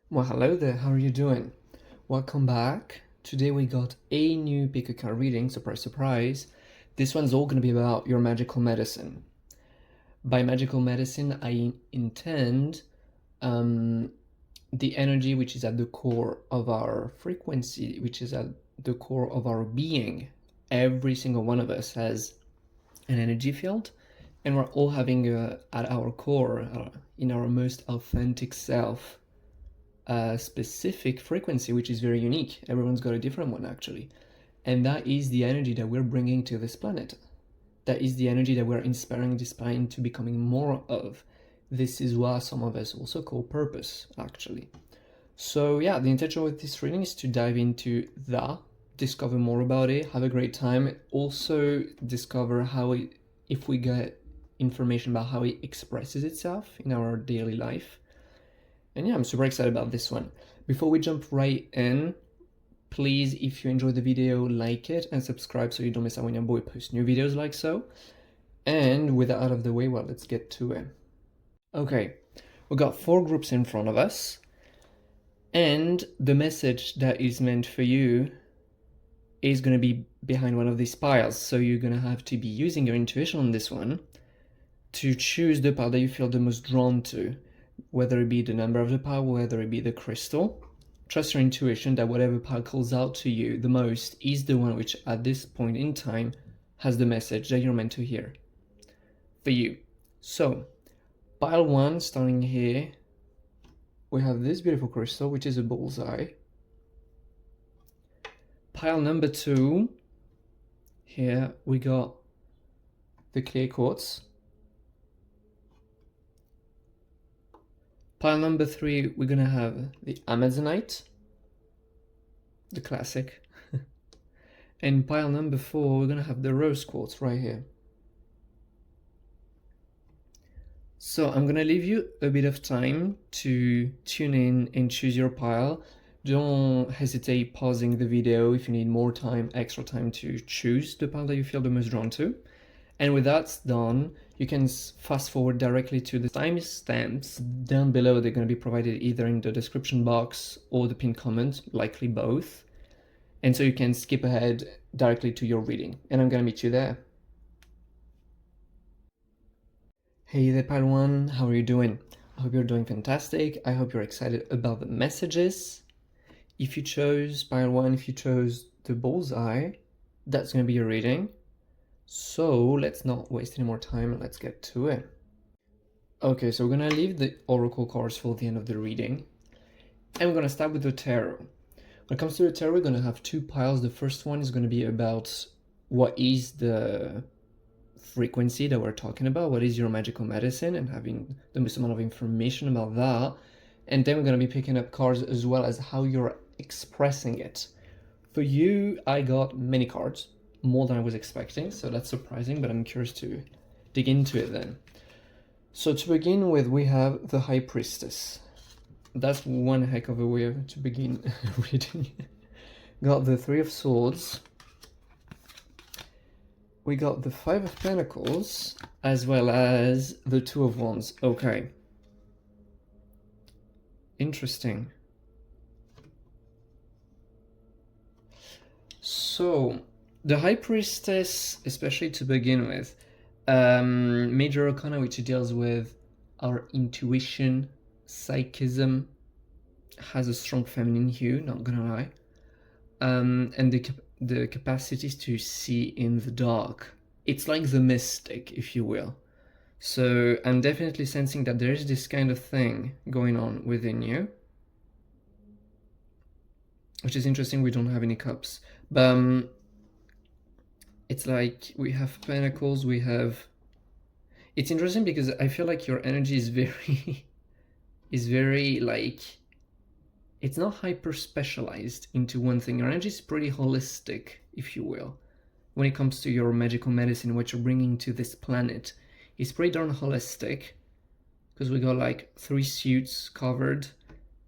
Well, hello there, how are you doing? Welcome back. Today we got a new pick a card reading, surprise, surprise. This one's all going to be about your magical medicine. By magical medicine, I intend the energy which is at the core of our frequency, which is at the core of our being. Every single one of us has an energy field, and we're all having at our core, in our most authentic self, a specific frequency which is very unique. Everyone's got a different one actually. And that is the energy that we're bringing to this planet. That is the energy that we're inspiring this planet to becoming more of. This is what some of us also call purpose, actually. So yeah, the intention with this reading is to dive into that, discover more about it, have a great time, also discover how if we get information about how it expresses itself in our daily life. And yeah, I'm super excited about this one. Before we jump right in, please, if you enjoyed the video, like it and subscribe so you don't miss out when your boy posts new videos like so. And with that out of the way, well, let's get to it. Okay, we got 4 groups in front of us. And the message that is meant for you is going to be behind one of these piles. So you're going to have to be using your intuition on this one to choose the pile that you feel the most drawn to. Whether it be the number of the pile, whether it be the crystal. Trust your intuition that whatever pile calls out to you the most is the one which at this point in time has the message that you're meant to hear for you. So, pile 1, starting here, we have this beautiful crystal, which is a bullseye. Pile number 2, here we got the clear quartz. Pile number 3, we're gonna have the Amazonite, the classic. And pile number 4, we're gonna have the rose quartz right here. So I'm gonna leave you a bit of time to tune in and choose your pile. Don't hesitate pausing the video if you need more time, extra time to choose the pile that you feel the most drawn to. And with that done, you can fast forward directly to the timestamps down below. They're going to be provided either in the description box or the pinned comment, likely both. And so you can skip ahead directly to your reading. And I'm going to meet you there. Hey there, pile 1. How are you doing? I hope you're doing fantastic. I hope you're excited about the messages. If you chose pile 1, if you chose the bullseye, that's going to be your reading. So let's not waste any more time and let's get to it. Okay, so we're gonna leave the oracle cards for the end of the reading. And we're gonna start with the tarot. When it comes to the tarot, we're gonna have 2 piles. The first one is gonna be about what is the frequency that we're talking about, what is your magical medicine, and having the most amount of information about that. And then we're gonna be picking up cards as well as how you're expressing it. For you, I got many cards. More than I was expecting, so that's surprising, but I'm curious to dig into it then. So to begin with, we have the High Priestess. That's one heck of a way to begin reading. Got the 3 of Swords. We got the 5 of Pentacles, as well as the 2 of Wands. Okay. Interesting. So, the High Priestess, especially to begin with, major arcana which deals with our intuition, psychism, has a strong feminine hue, not gonna lie, and the capacities to see in the dark. It's like the mystic, if you will. So I'm definitely sensing that there is this kind of thing going on within you, which is interesting. We don't have any cups, but it's like we have pentacles, we have... It's interesting because I feel like your energy is very like... It's not hyper specialized into one thing. Your energy is pretty holistic, if you will. When it comes to your magical medicine, what you're bringing to this planet is pretty darn holistic. Because we got like 3 suits covered.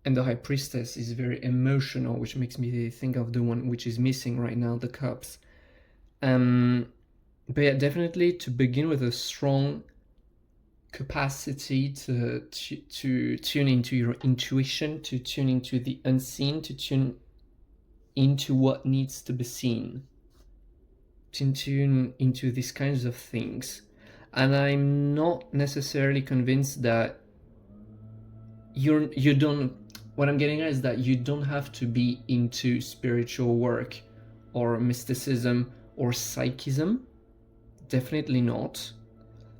And the High Priestess is very emotional, which makes me think of the one which is missing right now, the cups. But yeah, definitely to begin with a strong capacity to tune into your intuition, to tune into the unseen, to tune into what needs to be seen, to tune into these kinds of things. And I'm not necessarily convinced that you don't, what I'm getting at is that you don't have to be into spiritual work or mysticism or psychism. Definitely not.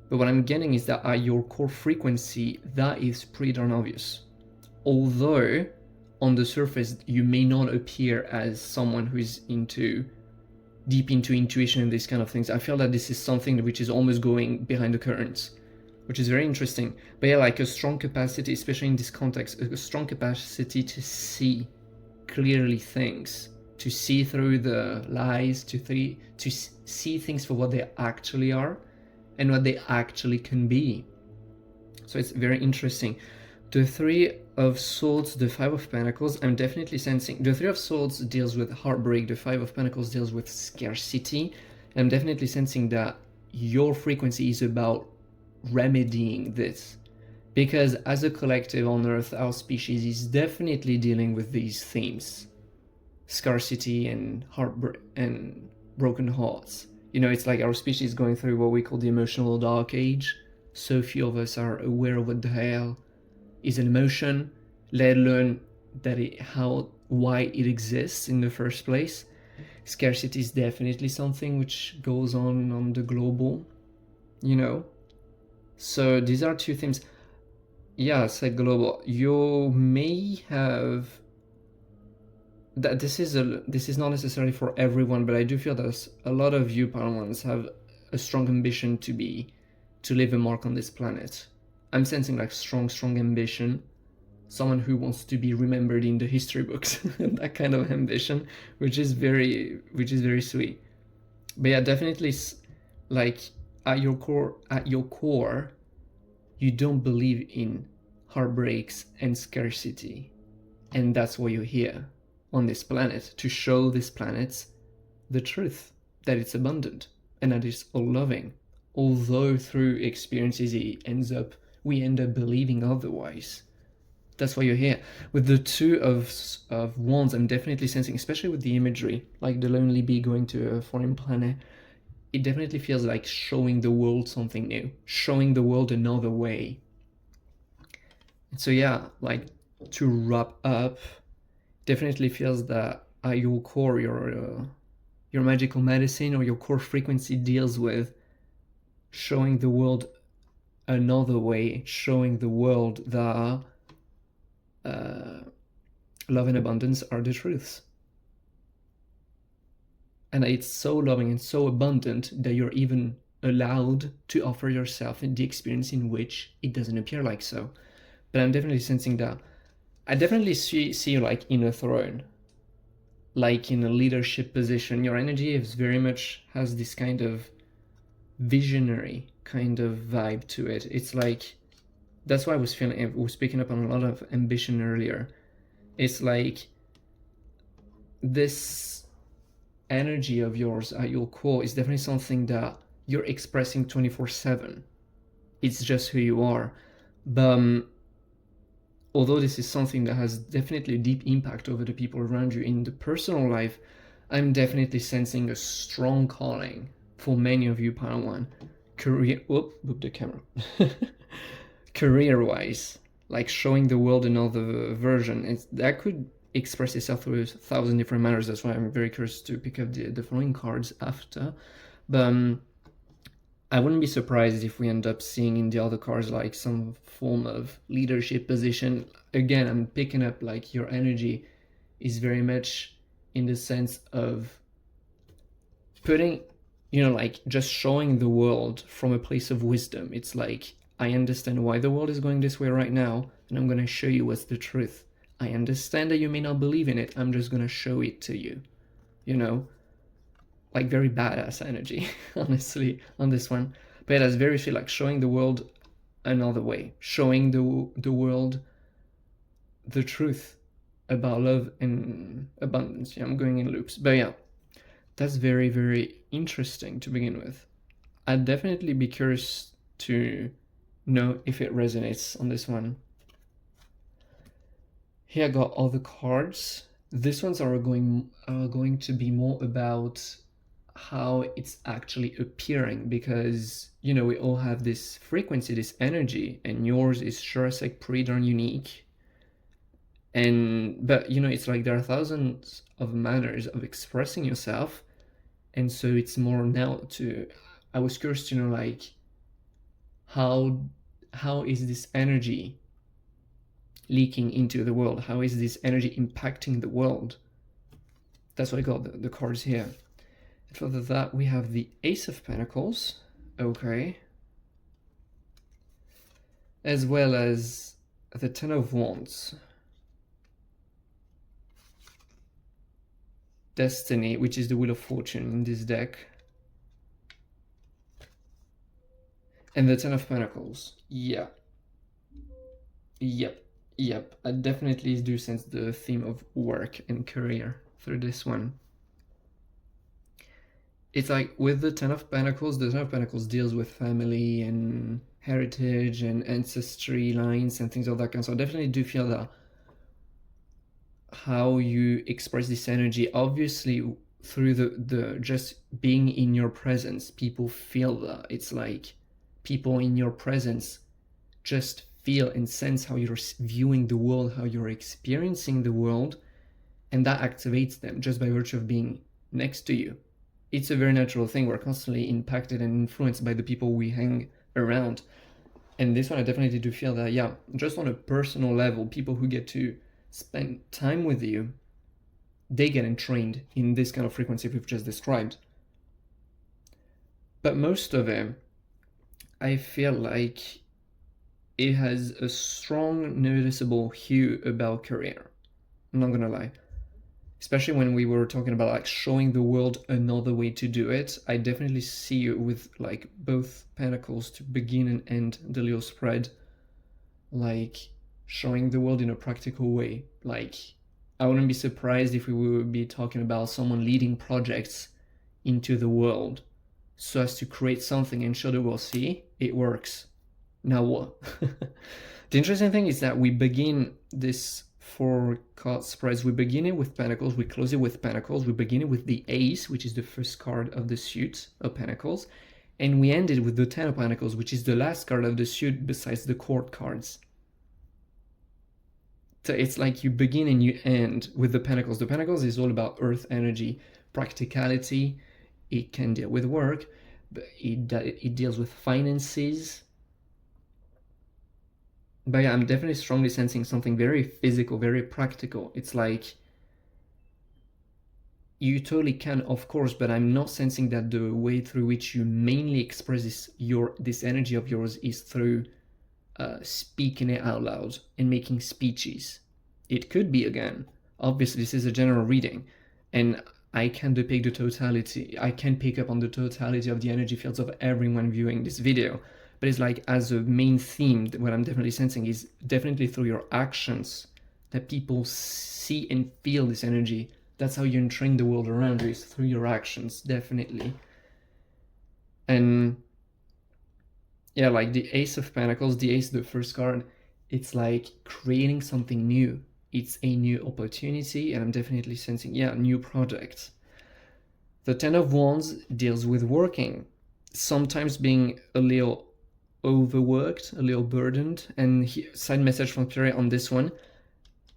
But what I'm getting is that at your core frequency, that is pretty darn obvious. Although on the surface, you may not appear as someone who is deep into intuition and these kind of things. I feel that this is something which is almost going behind the curtains, which is very interesting. But yeah, like a strong capacity, especially in this context, a strong capacity to see clearly things, to see through the lies, to see things for what they actually are and what they actually can be. So it's very interesting. The Three of Swords, the Five of Pentacles, I'm definitely sensing. The Three of Swords deals with heartbreak, the Five of Pentacles deals with scarcity. And I'm definitely sensing that your frequency is about remedying this. Because as a collective on Earth, our species is definitely dealing with these themes. Scarcity and heartbreak and broken hearts. You know, it's like our species going through what we call the emotional dark age. So few of us are aware of what the hell is an emotion, let alone that why it exists in the first place. Scarcity is definitely something which goes on the global, you know. So these are two themes. Yeah, said global. You may have that this is not necessarily for everyone, but I do feel that a lot of you Padawans have a strong ambition to leave a mark on this planet. I'm sensing like strong ambition, someone who wants to be remembered in the history books, that kind of ambition, which is very sweet. But yeah, definitely, like at your core, you don't believe in heartbreaks and scarcity, and that's why you're here on this planet, to show this planet the truth, that it's abundant and that it's all loving. Although through experiences we end up believing otherwise. That's why you're here. With the Two of Wands, I'm definitely sensing, especially with the imagery, like the lonely bee going to a foreign planet, it definitely feels like showing the world something new, showing the world another way. So yeah, like to wrap up, definitely feels that at your core, your magical medicine or your core frequency deals with showing the world another way, showing the world that love and abundance are the truths. And it's so loving and so abundant that you're even allowed to offer yourself in the experience in which it doesn't appear like so. But I'm definitely sensing that. I definitely see you like in a throne, like in a leadership position. Your energy is very much has this kind of visionary kind of vibe to it. It's like, that's why I was picking up on a lot of ambition earlier. It's like this energy of yours at your core is definitely something that you're expressing 24/7. It's just who you are. But although this is something that has definitely a deep impact over the people around you in the personal life, I'm definitely sensing a strong calling for many of you Padawan. Career-wise, like showing the world another version. That could express itself through 1,000 different manners. That's why I'm very curious to pick up the following cards after. But I wouldn't be surprised if we end up seeing in the other cards like some form of leadership position. Again, I'm picking up like your energy is very much in the sense of putting, like just showing the world from a place of wisdom. It's like, I understand why the world is going this way right now, and I'm going to show you what's the truth. I understand that you may not believe in it. I'm just going to show it to you, like very badass energy, honestly, on this one. But yeah, that's very feel like showing the world another way, showing the world the truth about love and abundance. Yeah, I'm going in loops. But yeah, that's very, very interesting to begin with. I'd definitely be curious to know if it resonates on this one. Here I got all the cards. These ones are going to be more about how it's actually appearing, because you know we all have this frequency, this energy, and yours is sure as like pretty darn unique. And but you know, it's like there are thousands of manners of expressing yourself, and so it's more now to, I was curious to know like how is this energy leaking into the world? How is this energy impacting the world? That's why I got the cards here. And for that we have the Ace of Pentacles, okay, as well as the Ten of Wands, Destiny, which is the Wheel of Fortune in this deck, and the Ten of Pentacles. Yep. I definitely do sense the theme of work and career through this one. It's like with the Ten of Pentacles, the Ten of Pentacles deals with family and heritage and ancestry lines and things like that. So I definitely do feel that how you express this energy, obviously through the just being in your presence, people feel that. It's like people in your presence just feel and sense how you're viewing the world, how you're experiencing the world, and that activates them just by virtue of being next to you. It's a very natural thing. We're constantly impacted and influenced by the people we hang around. And this one I definitely do feel that, yeah, just on a personal level, people who get to spend time with you, they get entrained in this kind of frequency we've just described. But most of them, I feel like it has a strong, noticeable hue about career. I'm not gonna lie. Especially when we were talking about like showing the world another way to do it, I definitely see you with like both Pentacles to begin and end the Leo spread, like showing the world in a practical way. Like I wouldn't be surprised if we would be talking about someone leading projects into the world so as to create something and show the world, see, it works. Now what? The interesting thing is that we begin this 4-card spreads. We begin it with Pentacles, we close it with Pentacles, we begin it with the Ace, which is the first card of the suit of Pentacles, and we end it with the Ten of Pentacles, which is the last card of the suit besides the court cards. So it's like you begin and you end with the Pentacles. The Pentacles is all about earth energy, practicality. It can deal with work, but it deals with finances. But yeah, I'm definitely strongly sensing something very physical, very practical. It's like you totally can, of course, but I'm not sensing that the way through which you mainly express this energy of yours is through speaking it out loud and making speeches. It could be, again, obviously this is a general reading, and I can depict the totality. I can pick up on the totality of the energy fields of everyone viewing this video. But it's like as a main theme, what I'm definitely sensing is definitely through your actions that people see and feel this energy. That's how you entrain the world around you, is through your actions, definitely. And yeah, like the Ace of Pentacles, the Ace, the first card, it's like creating something new. It's a new opportunity, and I'm definitely sensing, yeah, new projects. The Ten of Wands deals with working, sometimes being a little overworked, a little burdened. And side message from Pierre on this one,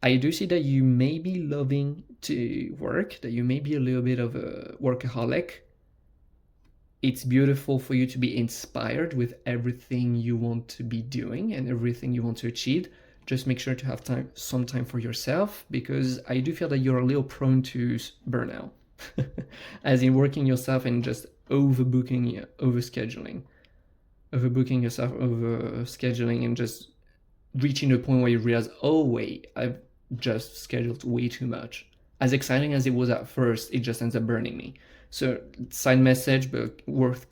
I do see that you may be loving to work, that you may be a little bit of a workaholic. It's beautiful for you to be inspired with everything you want to be doing and everything you want to achieve. Just make sure to have some time for yourself, because I do feel that you're a little prone to burnout, as in working yourself and just overbooking, overscheduling yourself, over scheduling, and just reaching a point where you realize, oh wait, I've just scheduled way too much. As exciting as it was at first, it just ends up burning me. So side message, but worth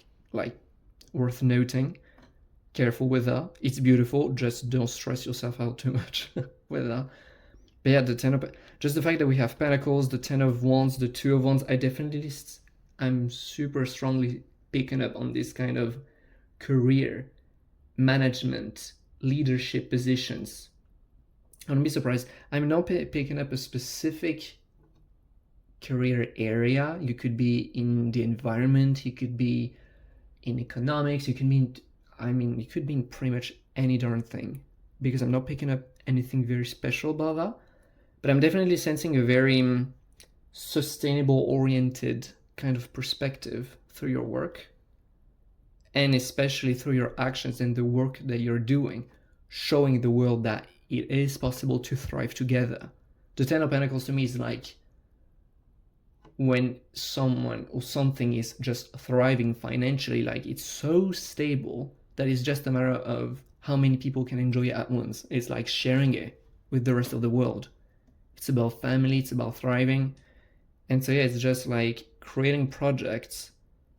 noting. Careful with that. It's beautiful, just don't stress yourself out too much with that. But yeah, just the fact that we have Pentacles, the Ten of Wands, the Two of Wands, I'm super strongly picking up on this kind of career management, leadership positions. I wouldn't be surprised. I'm not picking up a specific career area. You could be in the environment, you could be in economics, you can be in, you could be in pretty much any darn thing, because I'm not picking up anything very special about that. But I'm definitely sensing a very sustainable oriented kind of perspective through your work, and especially through your actions and the work that you're doing, showing the world that it is possible to thrive together. The Ten of Pentacles to me is like when someone or something is just thriving financially, like it's so stable that it's just a matter of how many people can enjoy it at once. It's like sharing it with the rest of the world. It's about family, it's about thriving. And so yeah, it's just like creating projects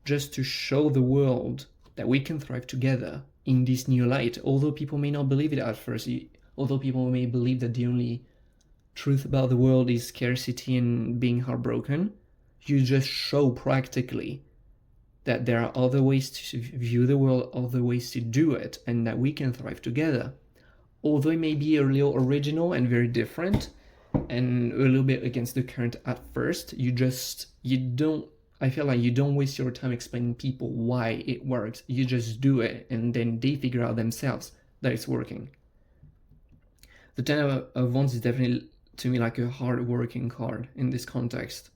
just to show the world that we can thrive together in this new light. Although people may not believe it at first, although people may believe that the only truth about the world is scarcity and being heartbroken, you just show practically that there are other ways to view the world, other ways to do it, and that we can thrive together. Although it may be a little original and very different, and a little bit against the current at first, I feel like you don't waste your time explaining people why it works. You just do it, and then they figure out themselves that it's working. The Ten of Wands is definitely, to me, like a hard-working card in this context.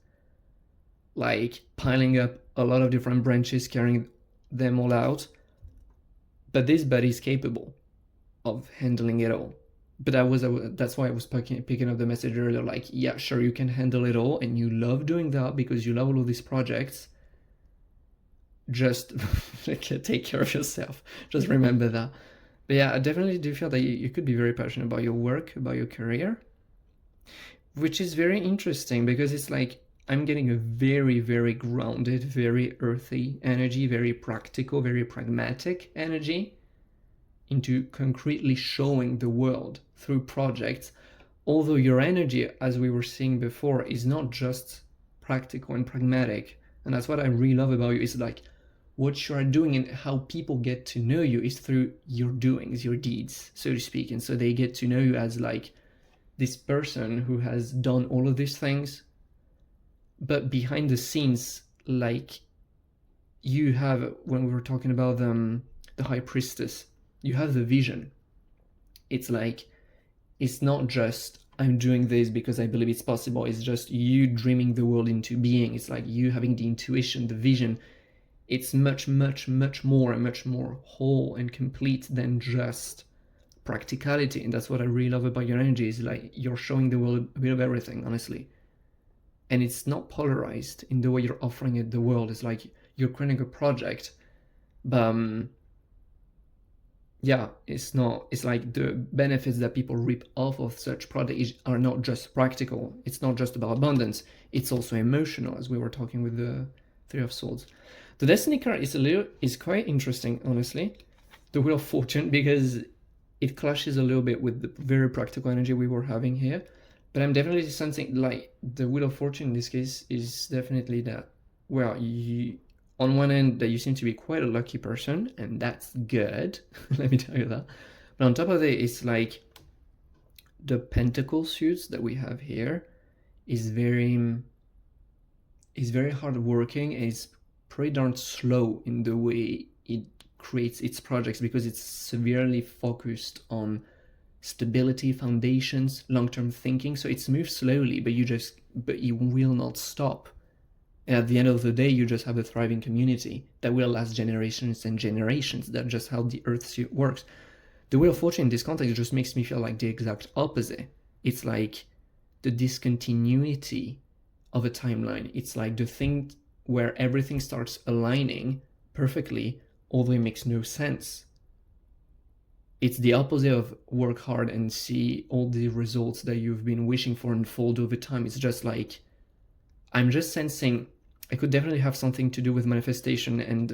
Like piling up a lot of different branches, carrying them all out. But this buddy is capable of handling it all. But that's why I was picking up the message earlier, like, yeah, sure, you can handle it all, and you love doing that because you love all of these projects. Just take care of yourself. Just remember that. But yeah, I definitely do feel that you could be very passionate about your work, about your career, which is very interesting because it's like I'm getting a very, very grounded, very earthy energy, very practical, very pragmatic energy into concretely showing the world through projects. Although your energy, as we were seeing before, is not just practical and pragmatic. And that's what I really love about you, is like what you are doing and how people get to know you is through your doings, your deeds, so to speak. And so they get to know you as like this person who has done all of these things, but behind the scenes, like you have, when we were talking about the High Priestess, you have the vision. It's like, it's not just I'm doing this because I believe it's possible. It's just you dreaming the world into being. It's like you having the intuition, the vision. It's much, much, much more and much more whole and complete than just practicality. And that's what I really love about your energy, is like you're showing the world a bit of everything, honestly. And it's not polarized in the way you're offering it the world. It's like you're creating a project, but yeah, it's like the benefits that people reap off of such projects are not just practical. It's not just about abundance. It's also emotional, as we were talking with the Three of Swords. The Destiny card is quite interesting, honestly. The Wheel of Fortune, because it clashes a little bit with the very practical energy we were having here. But I'm definitely sensing like the Wheel of Fortune in this case is definitely that, well, on one end that you seem to be quite a lucky person, and that's good. Let me tell you that. But on top of it, it's like the pentacle suits that we have here is very hardworking, and it's pretty darn slow in the way it creates its projects, because it's severely focused on stability, foundations, long-term thinking. So it's moved slowly, but you will not stop. And at the end of the day, you just have a thriving community that will last generations and generations. That's just how the Earth suit works. The Wheel of Fortune in this context just makes me feel like the exact opposite. It's like the discontinuity of a timeline. It's like the thing where everything starts aligning perfectly, although it makes no sense. It's the opposite of work hard and see all the results that you've been wishing for unfold over time. It's just like, I'm just sensing it could definitely have something to do with manifestation and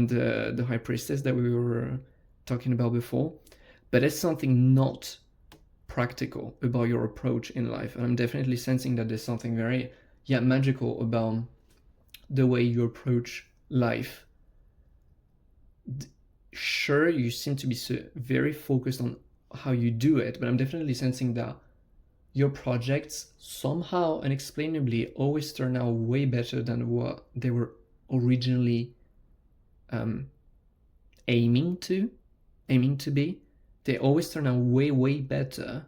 the High Priestess that we were talking about before, but it's something not practical about your approach in life. And I'm definitely sensing that there's something very magical about the way you approach life. sure, you seem to be so very focused on how you do it, but I'm definitely sensing that your projects somehow unexplainably always turn out way better than what they were originally um, aiming to be. They always turn out way better,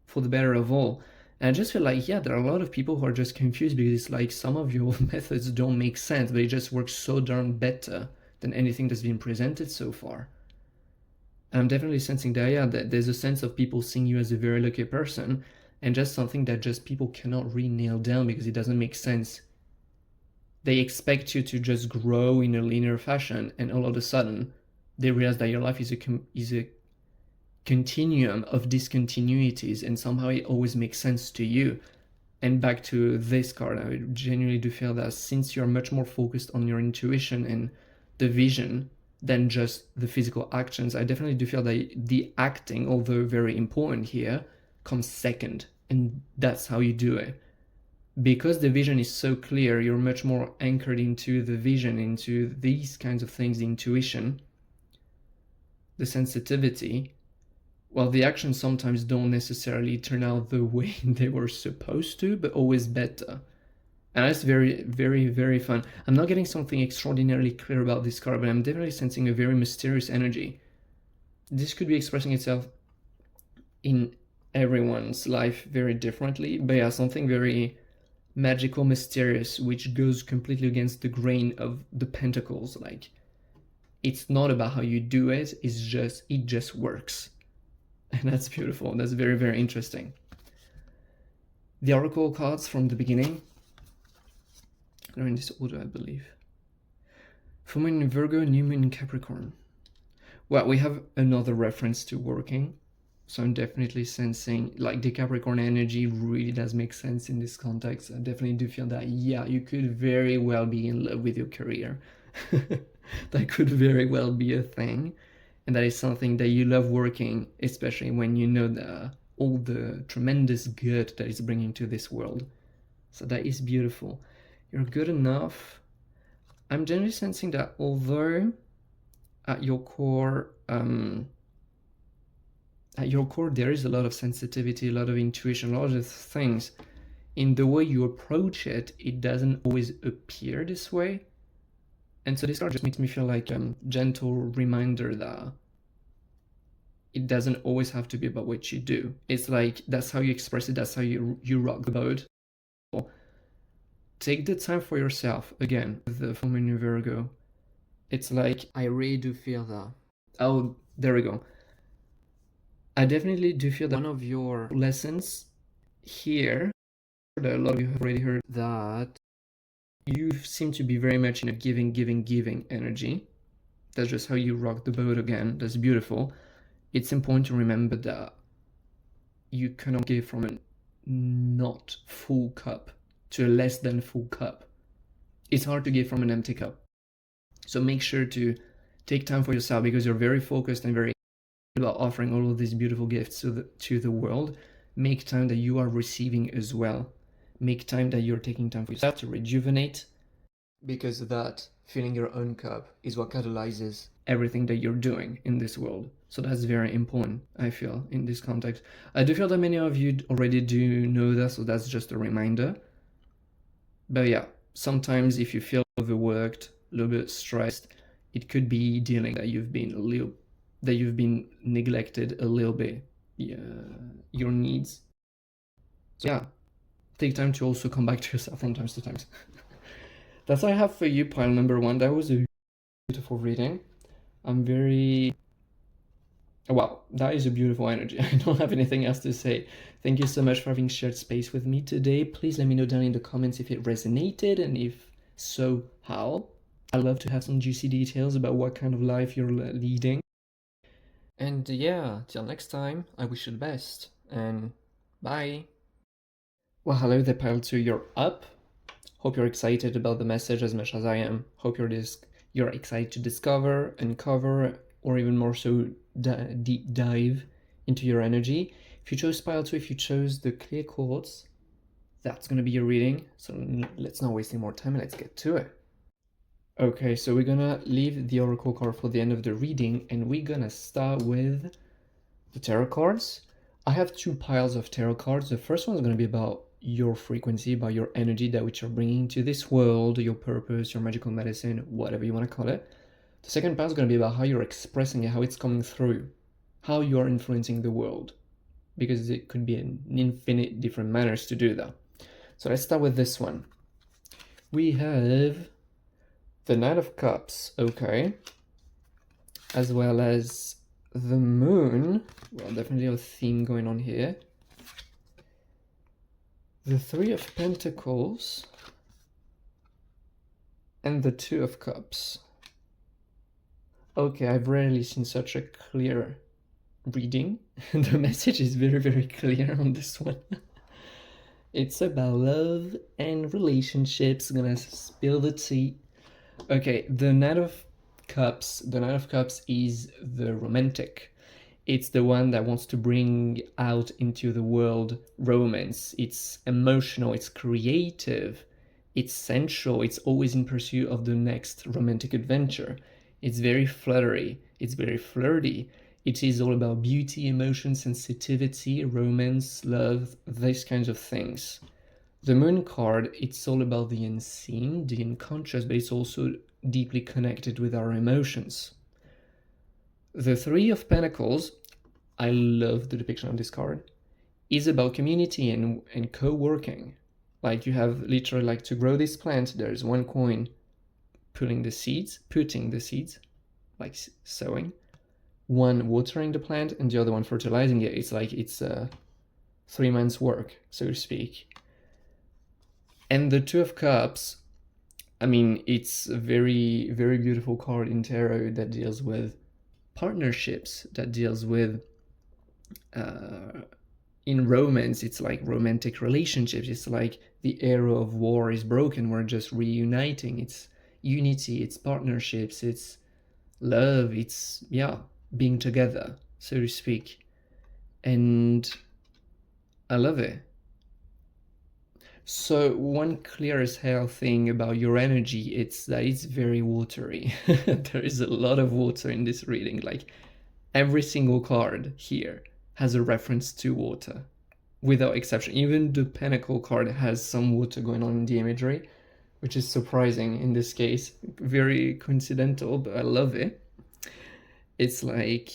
for the better of all. And I just feel like, yeah, there are a lot of people who are just confused because it's like some of your methods don't make sense, but it just works so darn better than anything that's been presented so far. And I'm definitely sensing that, yeah, that there's a sense of people seeing you as a very lucky person, and just something that just people cannot really nail down because it doesn't make sense. They expect you to just grow in a linear fashion, and all of a sudden, they realize that your life is a continuum of discontinuities, and somehow it always makes sense to you. And back to this card, I genuinely do feel that since you're much more focused on your intuition and the vision than just the physical actions, I definitely do feel that the acting, although very important here, comes second. And that's how you do it. Because the vision is so clear, you're much more anchored into the vision, into these kinds of things, the intuition, the sensitivity. Well, the actions sometimes don't necessarily turn out the way they were supposed to, but always better. And that's very fun. I'm not getting something extraordinarily clear about this card, but I'm definitely sensing a very mysterious energy. This could be expressing itself in everyone's life very differently, but yeah, something very magical, mysterious, which goes completely against the grain of the pentacles. Like, it's not about how you do it, it just works. And that's beautiful. That's very interesting. The oracle cards from the beginning, they're in this order, I believe. Full moon in Virgo, new moon in Capricorn. Well, we have another reference to working, so I'm definitely sensing like the Capricorn energy really does make sense in this context. I definitely do feel that, yeah, you could very well be in love with your career. That could very well be a thing, and that is something that you love working, especially when you know all the tremendous good that it's bringing to this world. So that is beautiful. You're good enough. I'm generally sensing that although at your core there is a lot of sensitivity, a lot of intuition, a lot of things, in the way you approach it, it doesn't always appear this way. And so this card just makes me feel like a gentle reminder that it doesn't always have to be about what you do. It's like, that's how you express it, that's how you rock the boat. Take the time for yourself. Again, with the full moon in Virgo, it's like, I really do feel that. Oh, there we go. I definitely do feel that one of your lessons here, that a lot of you have already heard, that you seem to be very much in a giving energy. That's just how you rock the boat again. That's beautiful. It's important to remember that you cannot give from a not full cup to a less than full cup. It's hard to give from an empty cup. So make sure to take time for yourself, because you're very focused and very about offering all of these beautiful gifts to the world. Make time that you are receiving as well. Make time that you're taking time for yourself to rejuvenate, because that filling your own cup is what catalyzes everything that you're doing in this world. So that's very important, I feel, in this context. I do feel that many of you already do know that, so that's just a reminder. But yeah, sometimes if you feel overworked, a little bit stressed, it could be dealing that you've been neglected a little bit, your needs. So yeah, take time to also come back to yourself from time to time. That's all I have for you, pile number one. That was a beautiful reading. Wow, that is a beautiful energy. I don't have anything else to say. Thank you so much for having shared space with me today. Please let me know down in the comments if it resonated, and if so, how. I'd love to have some juicy details about what kind of life you're leading. And yeah, till next time, I wish you the best, and bye. Well, hello there, Pile 2, you're up. Hope you're excited about the message as much as I am. Hope you're excited to discover, uncover, or even more so, deep dive into your energy. If you chose Pile 2, if you chose the clear quartz, that's going to be your reading. So let's not waste any more time and let's get to it. Okay, so we're gonna leave the oracle card for the end of the reading, and we're gonna start with the tarot cards. I have two piles of tarot cards. The first one is gonna be about your frequency, about your energy that which you're bringing to this world, your purpose, your magical medicine, whatever you want to call it. The second pile is gonna be about how you're expressing it, how it's coming through, how you are influencing the world, because it could be in infinite different manners to do that. So let's start with this one. We have the Knight of Cups, okay, as well as the Moon. Well, definitely a theme going on here. The Three of Pentacles and the Two of Cups. Okay, I've rarely seen such a clear reading. The message is very, very clear on this one. It's about love and relationships. I'm gonna spill the tea. Okay, the Knight of Cups. The Knight of Cups is the romantic. It's the one that wants to bring out into the world romance. It's emotional, it's creative, it's sensual, it's always in pursuit of the next romantic adventure. It's very fluttery, it's very flirty. It is all about beauty, emotion, sensitivity, romance, love, these kinds of things. The Moon card, it's all about the unseen, the unconscious, but it's also deeply connected with our emotions. The Three of Pentacles, I love the depiction of this card, is about community and co-working. Like you have literally like to grow this plant, there's one coin putting the seeds, like sowing, one watering the plant and the other one fertilizing it. It's like it's 3 months work, so to speak. And the Two of Cups, I mean, it's a very, very beautiful card in tarot that deals with partnerships, that deals with, in romance, it's like romantic relationships. It's like the era of war is broken, we're just reuniting. It's unity, it's partnerships, it's love, it's, yeah, being together, so to speak. And I love it. So one clear as hell thing about your energy, it's that it's very watery. There is a lot of water in this reading. Like every single card here has a reference to water, without exception. Even the Pentacle card has some water going on in the imagery, which is surprising in this case. Very coincidental, but I love it. It's like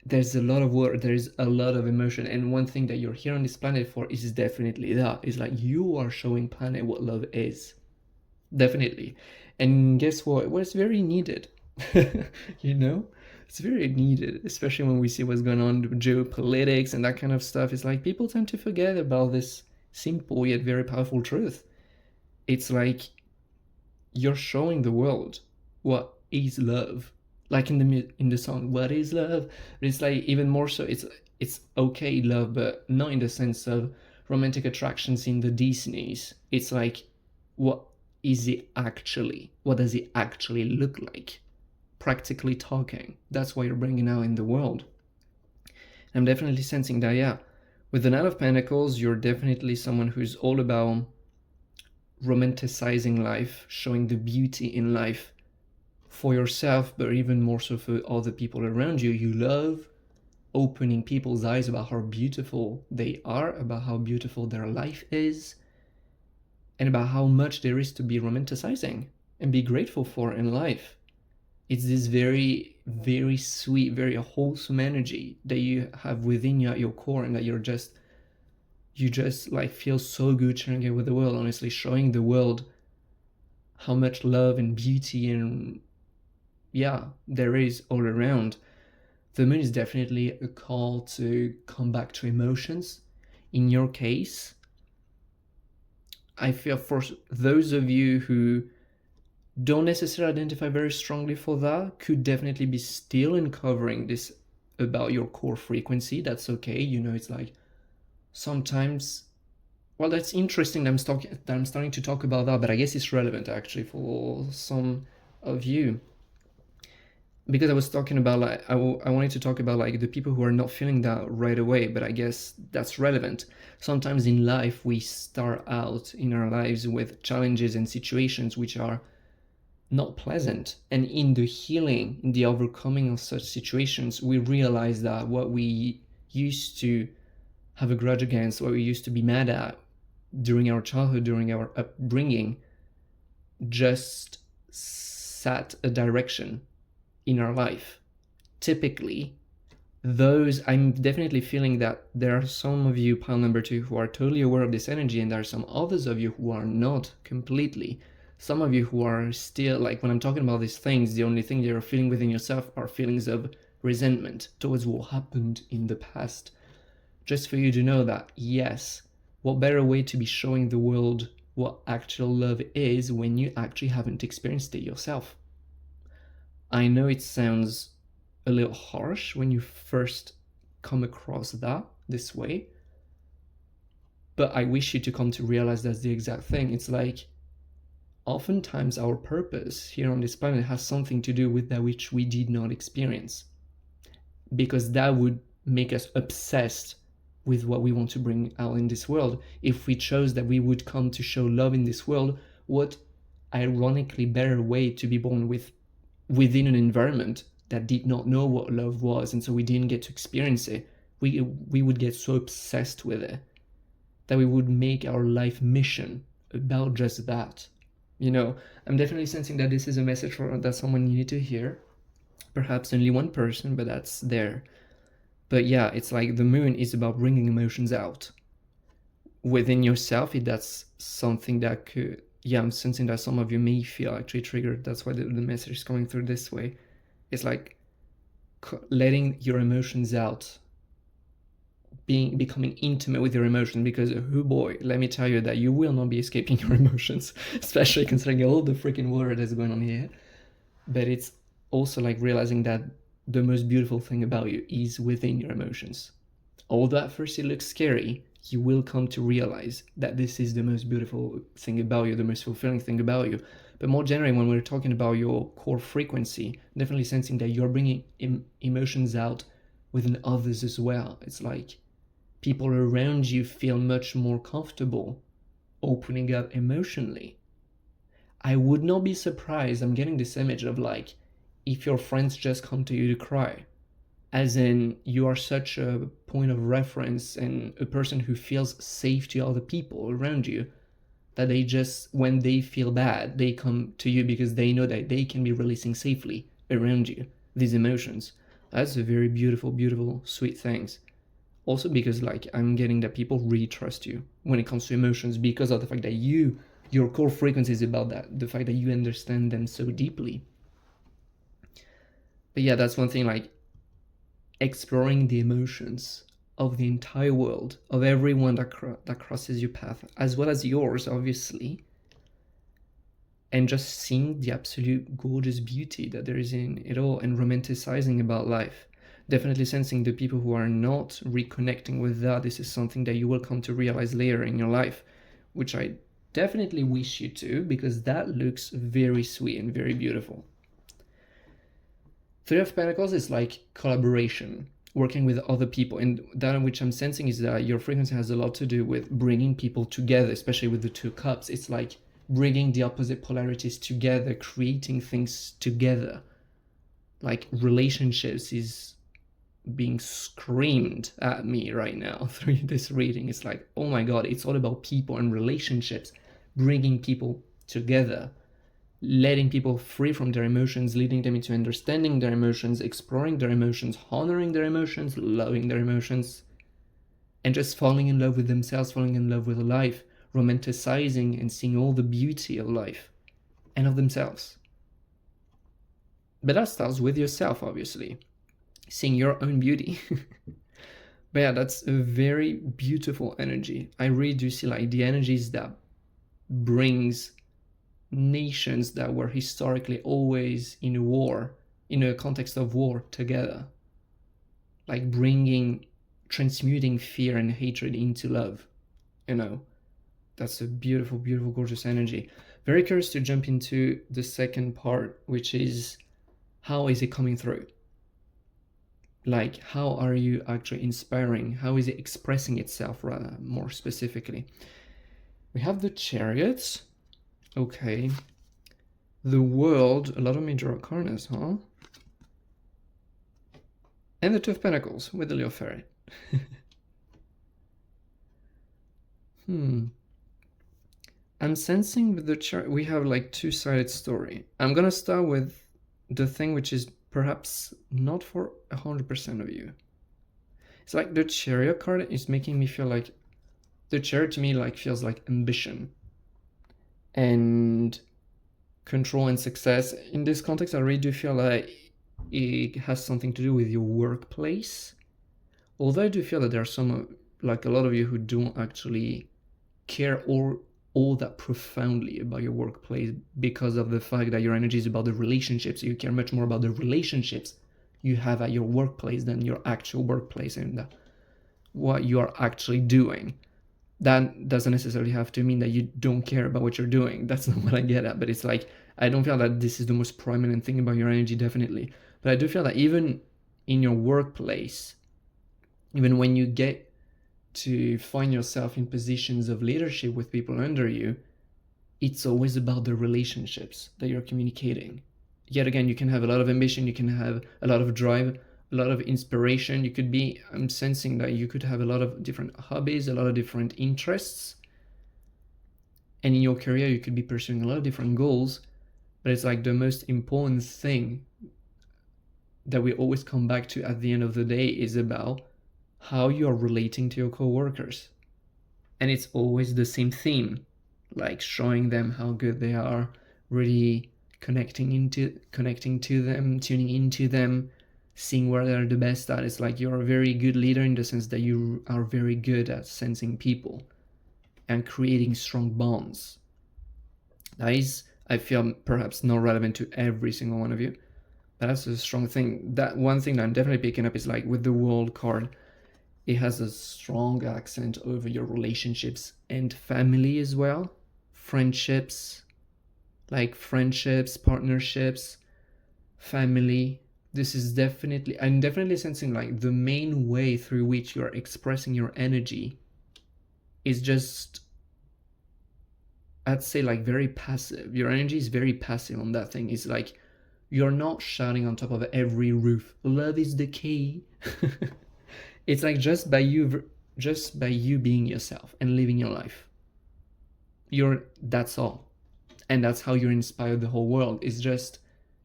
there's a lot of word, there's a lot of emotion, and one thing that you're here on this planet for is definitely that. It's like you are showing planet what love is, definitely. And guess what? Well, it's very needed. You know, it's very needed, especially when we see what's going on with geopolitics and that kind of stuff. It's like people tend to forget about this simple yet very powerful truth. It's like you're showing the world what is love, like in the song "What Is Love." But it's like even more so. It's okay love, but not in the sense of romantic attractions in the Disneys. It's like, what is it actually? What does it actually look like? Practically talking. That's what you're bringing out in the world. I'm definitely sensing that, yeah. With the Knight of Pentacles, you're definitely someone who's all about romanticizing life, showing the beauty in life for yourself, but even more so for other people around you. You love opening people's eyes about how beautiful they are, about how beautiful their life is, and about how much there is to be romanticizing and be grateful for in life. It's this very, very sweet, very wholesome energy that you have within you at your core, and that you just like feel so good sharing it with the world, honestly, showing the world how much love and beauty and, yeah, there is all around. The Moon is definitely a call to come back to emotions. In your case, I feel for those of you who don't necessarily identify very strongly for that, could definitely be still uncovering this about your core frequency. That's okay. You know, it's like sometimes, well, that's interesting that I'm starting to talk about that, but I guess it's relevant actually for some of you. Because I was talking about, like, I wanted to talk about like the people who are not feeling that right away, but I guess that's relevant. Sometimes in life we start out in our lives with challenges and situations which are not pleasant. And in the healing, in the overcoming of such situations, we realize that what we used to have a grudge against, what we used to be mad at during our childhood, during our upbringing, just set a direction in our life. Typically, those, I'm definitely feeling that there are some of you, pile number 2, who are totally aware of this energy, and there are some others of you who are not completely. Some of you who are still, like, when I'm talking about these things, the only thing you're feeling within yourself are feelings of resentment towards what happened in the past. Just for you to know that, yes, what better way to be showing the world what actual love is when you actually haven't experienced it yourself. I know it sounds a little harsh when you first come across that this way, but I wish you to come to realize that's the exact thing. It's like, oftentimes our purpose here on this planet has something to do with that which we did not experience, because that would make us obsessed with what we want to bring out in this world. If we chose that we would come to show love in this world, what ironically better way to be born within an environment that did not know what love was, and so we didn't get to experience it. We would get so obsessed with it that we would make our life mission about just that. You know, I'm definitely sensing that this is a message that someone needed to hear. Perhaps only one person, but that's there. But yeah, it's like the moon is about bringing emotions out within yourself. If that's something that could, yeah, I'm sensing that some of you may feel actually triggered. That's why the message is coming through this way. It's like letting your emotions out, becoming intimate with your emotions, because oh boy, let me tell you that you will not be escaping your emotions, especially considering all the freaking water that's going on here. But it's also like realizing that the most beautiful thing about you is within your emotions. Although at first it looks scary, you will come to realize that this is the most beautiful thing about you, the most fulfilling thing about you. But more generally, when we're talking about your core frequency, definitely sensing that you're bringing emotions out within others as well. It's like people around you feel much more comfortable opening up emotionally. I would not be surprised, I'm getting this image of like, if your friends just come to you to cry, as in you are such a point of reference and a person who feels safe to other people around you, that they just, when they feel bad, they come to you because they know that they can be releasing safely around you these emotions. That's a very beautiful, beautiful, sweet things. Also because like I'm getting that people really trust you when it comes to emotions, because of the fact that your core frequency is about that, the fact that you understand them so deeply. But yeah, that's one thing, like exploring the emotions of the entire world, of everyone that crosses your path, as well as yours, obviously, and just seeing the absolute gorgeous beauty that there is in it all, and romanticizing about life. Definitely sensing the people who are not reconnecting with that, this is something that you will come to realize later in your life, which I definitely wish you to, because that looks very sweet and very beautiful. Three of Pentacles is like collaboration, working with other people, and that which I'm sensing is that your frequency has a lot to do with bringing people together, especially with the Two Cups. It's like bringing the opposite polarities together, creating things together. Like relationships is being screamed at me right now through this reading. It's like, oh my god, it's all about people and relationships, bringing people together, letting people free from their emotions, leading them into understanding their emotions, exploring their emotions, honoring their emotions, loving their emotions, and just falling in love with themselves, falling in love with life, romanticizing and seeing all the beauty of life and of themselves. But that starts with yourself, obviously, seeing your own beauty. But yeah, that's a very beautiful energy. I really do see like the energies that brings nations that were historically always in a war, in a context of war, together, like transmuting fear and hatred into love. You know, that's a beautiful, beautiful, gorgeous energy. Very curious to jump into the second part, which is how is it coming through? Like, how are you actually inspiring? How is it expressing itself, rather, more specifically? We have the Chariots. Okay. The World, a lot of major arcanas, huh? And the Two of Pentacles with the Leo Fairy. I'm sensing with the chart we have like two-sided story. I'm gonna start with the thing which is perhaps not for 100% of you. It's like the Chariot card is making me feel like the Chariot to me like feels like ambition and control and success. In this context, I really do feel like it has something to do with your workplace. Although I do feel that there are some, like a lot of you who don't actually care all that profoundly about your workplace because of the fact that your energy is about the relationships. You care much more about the relationships you have at your workplace than your actual workplace and what you are actually doing. That doesn't necessarily have to mean that you don't care about what you're doing. That's not what I get at. But it's like, I don't feel that this is the most prominent thing about your energy, definitely. But I do feel that even in your workplace, even when you get to find yourself in positions of leadership with people under you, it's always about the relationships that you're communicating. Yet again, you can have a lot of ambition, you can have a lot of drive, a lot of inspiration. You could be, I'm sensing that you could have a lot of different hobbies, a lot of different interests. And in your career, you could be pursuing a lot of different goals. But it's like the most important thing that we always come back to at the end of the day is about how you are relating to your coworkers. And it's always the same theme, like showing them how good they are, really connecting to them, tuning into them, seeing where they're the best at. It's like you're a very good leader in the sense that you are very good at sensing people and creating strong bonds. That is, I feel, perhaps not relevant to every single one of you, but that's a strong thing. That one thing that I'm definitely picking up is like with the World card, it has a strong accent over your relationships and family as well. Friendships, partnerships, family. This is definitely, I'm definitely sensing like the main way through which you're expressing your energy is just, I'd say, like very passive. Your energy is very passive on that thing. It's like you're not shouting on top of every roof, love is the key. It's like just by you being yourself and living your life. That's all. And that's how you inspire the whole world. It's just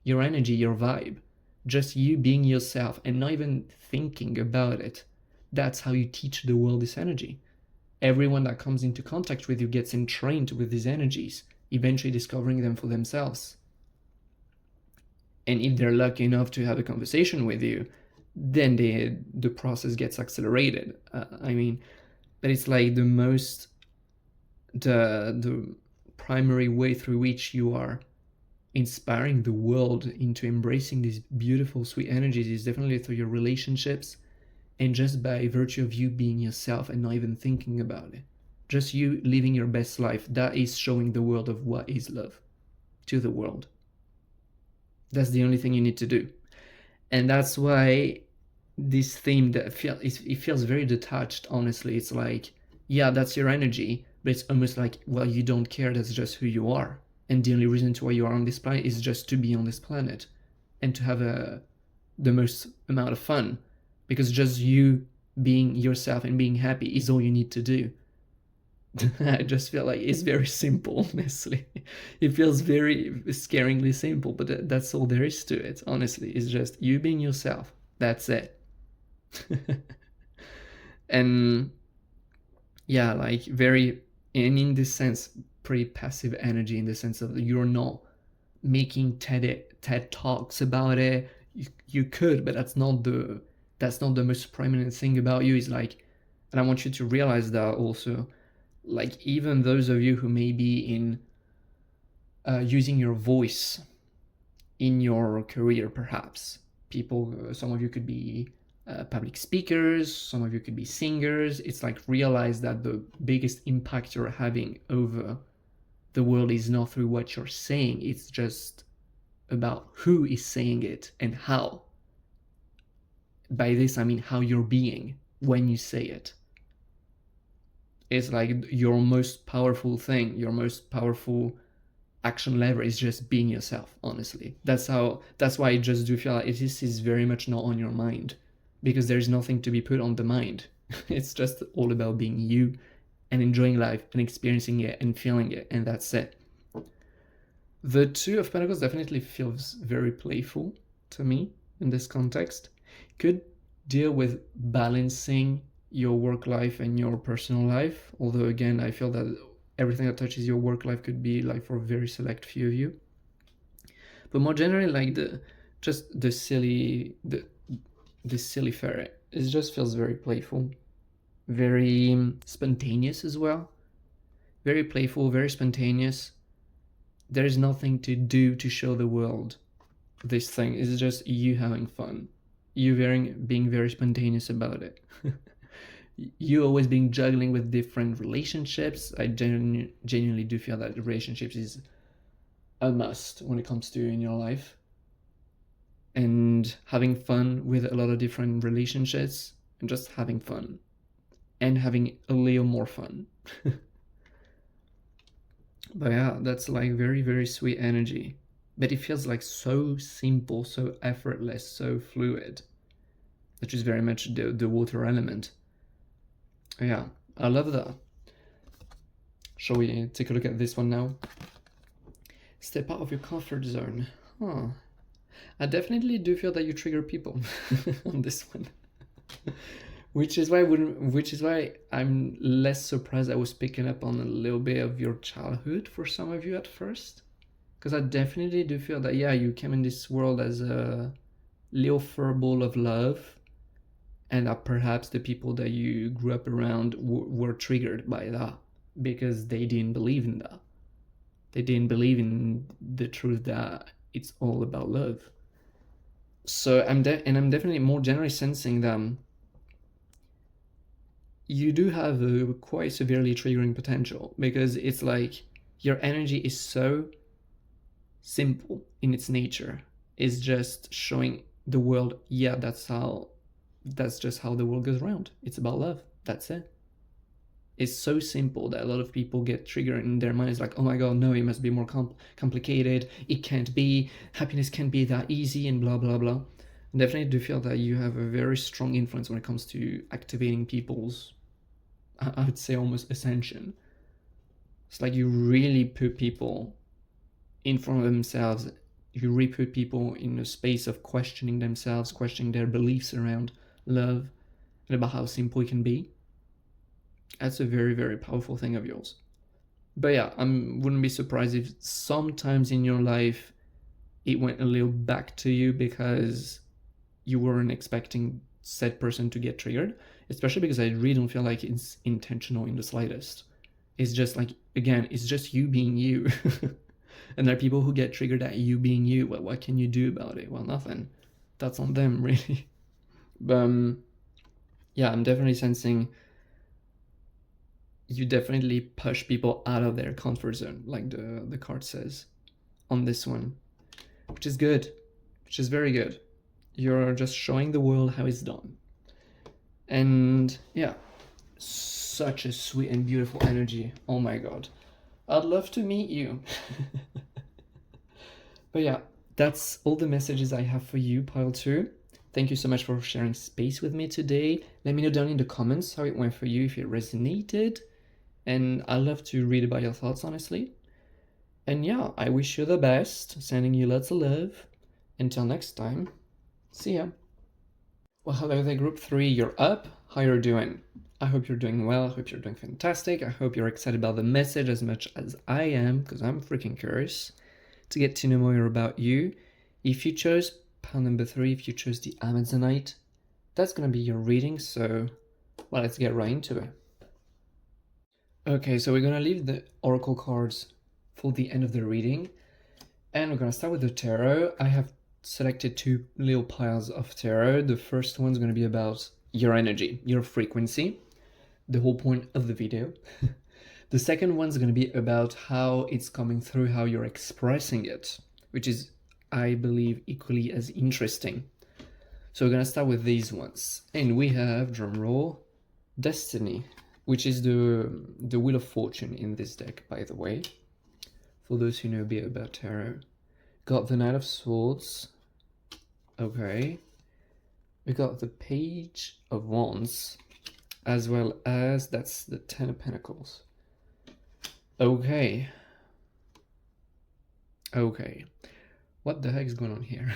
your energy, your vibe. Just you being yourself and not even thinking about it. That's how you teach the world this energy. Everyone that comes into contact with you gets entrained with these energies, eventually discovering them for themselves. And if they're lucky enough to have a conversation with you, then the process gets accelerated. But it's like the primary way through which you are inspiring the world into embracing these beautiful, sweet energies is definitely through your relationships, and just by virtue of you being yourself and not even thinking about it. Just you living your best life, that is showing the world of what is love to the world. That's the only thing you need to do. And that's why this theme that it feels very detached, honestly. It's like, yeah, that's your energy, but it's almost like, well, you don't care, that's just who you are. And the only reason to why you are on this planet is just to be on this planet and to have the most amount of fun, because just you being yourself and being happy is all you need to do. I just feel like it's very simple, honestly. It feels very scaringly simple, but that's all there is to it, honestly. It's just you being yourself. That's it. And yeah, like very, and in this sense, pretty passive energy, in the sense of you're not making TED Talks about it. You could, but that's not the most prominent thing about you. Is like, and I want you to realize that also, like even those of you who may be in using your voice in your career, perhaps some of you could be public speakers, some of you could be singers. It's like, realize that the biggest impact you're having over the world is not through what you're saying, it's just about who is saying it and how. By this I mean how you're being when you say it. It's like your most powerful thing, your most powerful action lever is just being yourself, honestly. That's why I just do feel like this is very much not on your mind, because there's nothing to be put on the mind. It's just all about being you and enjoying life and experiencing it and feeling it, and that's it. The Two of Pentacles definitely feels very playful to me in this context. Could deal with balancing your work life and your personal life, although again I feel that everything that touches your work life could be like for a very select few of you. But more generally, like the silly ferret, it just feels very playful, very spontaneous as well. Very playful, very spontaneous. There's nothing to do to show the world this thing. It's just you having fun. You being very spontaneous about it. You always being juggling with different relationships. I genuinely do feel that relationships is a must when it comes to in your life. And having fun with a lot of different relationships and just having fun. And having a little more fun. But yeah, that's like very, very sweet energy. But it feels like so simple, so effortless, so fluid. Which is very much the water element. Yeah, I love that. Shall we take a look at this one now? Step out of your comfort zone. Huh. I definitely do feel that you trigger people on this one. Which is why I'm less surprised I was picking up on a little bit of your childhood for some of you at first. Because I definitely do feel that, yeah, you came in this world as a little furball of love, and that perhaps the people that you grew up around were triggered by that because they didn't believe in that. They didn't believe in the truth that it's all about love. So I'm definitely more generally sensing that you do have a quite severely triggering potential, because it's like your energy is so simple in its nature. It's just showing the world, yeah, that's just how the world goes around. It's about love. That's it. It's so simple that a lot of people get triggered in their minds, like, oh my god, no, it must be more complicated. It can't be. Happiness can't be that easy, and blah blah blah. I definitely do feel that you have a very strong influence when it comes to activating people's, I would say, almost ascension. It's like you really put people in front of themselves. You really put people in a space of questioning themselves, questioning their beliefs around love and about how simple it can be. That's a very, very powerful thing of yours. But yeah, I wouldn't be surprised if sometimes in your life it went a little back to you because you weren't expecting said person to get triggered, especially because I really don't feel like it's intentional in the slightest. It's just like, again, it's just you being you. And there are people who get triggered at you being you. Well, what can you do about it? Well, nothing. That's on them, really. But yeah, I'm definitely sensing you definitely push people out of their comfort zone, like the card says on this one, which is good, which is very good. You're just showing the world how it's done. And yeah, such a sweet and beautiful energy. Oh my god, I'd love to meet you. But yeah, that's all the messages I have for you, pile 2. Thank you so much for sharing space with me today. Let me know down in the comments how it went for you, if it resonated. And I love to read about your thoughts, honestly. And yeah, I wish you the best. Sending you lots of love. Until next time, see ya. Well, hello there, group 3. You're up. How you're doing? I hope you're doing well. I hope you're doing fantastic. I hope you're excited about the message as much as I am, because I'm freaking curious to get to know more about you. If you chose pile number 3, if you chose the Amazonite, that's going to be your reading. So, well, let's get right into it. Okay, so we're going to leave the oracle cards for the end of the reading, and we're going to start with the tarot. I have selected 2 little piles of tarot. The first one's going to be about your energy, your frequency, the whole point of the video. The second one's going to be about how it's coming through, how you're expressing it, which is, I believe, equally as interesting. So we're going to start with these ones. And we have, drumroll, Destiny, which is the Wheel of Fortune in this deck, by the way. for those who know a bit about tarot. Got the Knight of Swords. Okay. We got the Page of Wands, as well as that's the Ten of Pentacles. Okay. Okay. What the heck is going on here?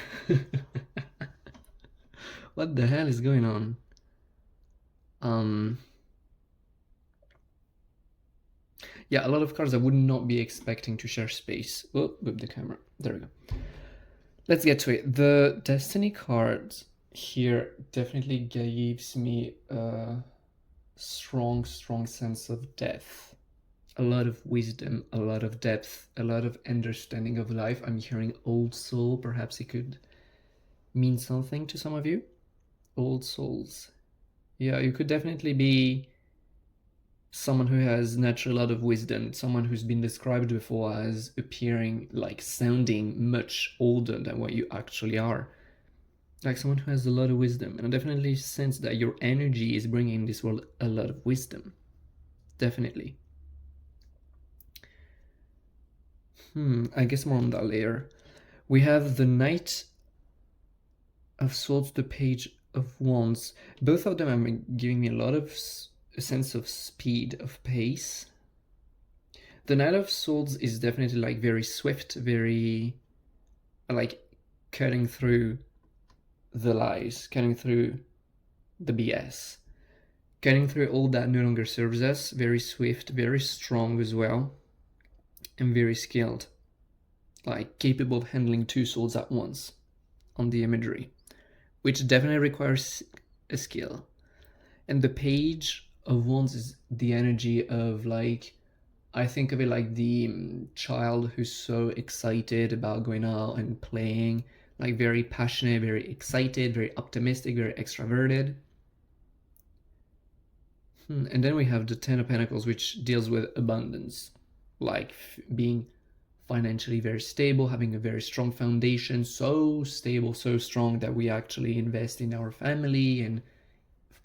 What the hell is going on? Yeah, a lot of cards I would not be expecting to share space. Oh, move the camera. There we go. Let's get to it. The Destiny card here definitely gives me a strong sense of depth. A lot of wisdom, a lot of depth, a lot of understanding of life. I'm hearing old soul. Perhaps it could mean something to some of you. Old souls. Yeah, you could definitely be someone who has naturally a lot of wisdom, someone who's been described before as appearing, like sounding much older than what you actually are. Like someone who has a lot of wisdom. And I definitely sense that your energy is bringing in this world a lot of wisdom. Definitely. I guess more on that later. We have the Knight of Swords, the Page of Wands. Both of them are giving me a lot of a sense of speed, of pace. The Knight of Swords is definitely like very swift, very like cutting through the lies, cutting through the BS, cutting through all that no longer serves us. Very swift, very strong as well, and very skilled, like capable of handling two swords at once on the imagery, which definitely requires a skill. And the Page of Wands is the energy of, like, I think of it like the child who's so excited about going out and playing, like very passionate, very excited, very optimistic, very extroverted. And then we have the Ten of Pentacles, which deals with abundance, like being financially very stable, having a very strong foundation, so stable, so strong that we actually invest in our family and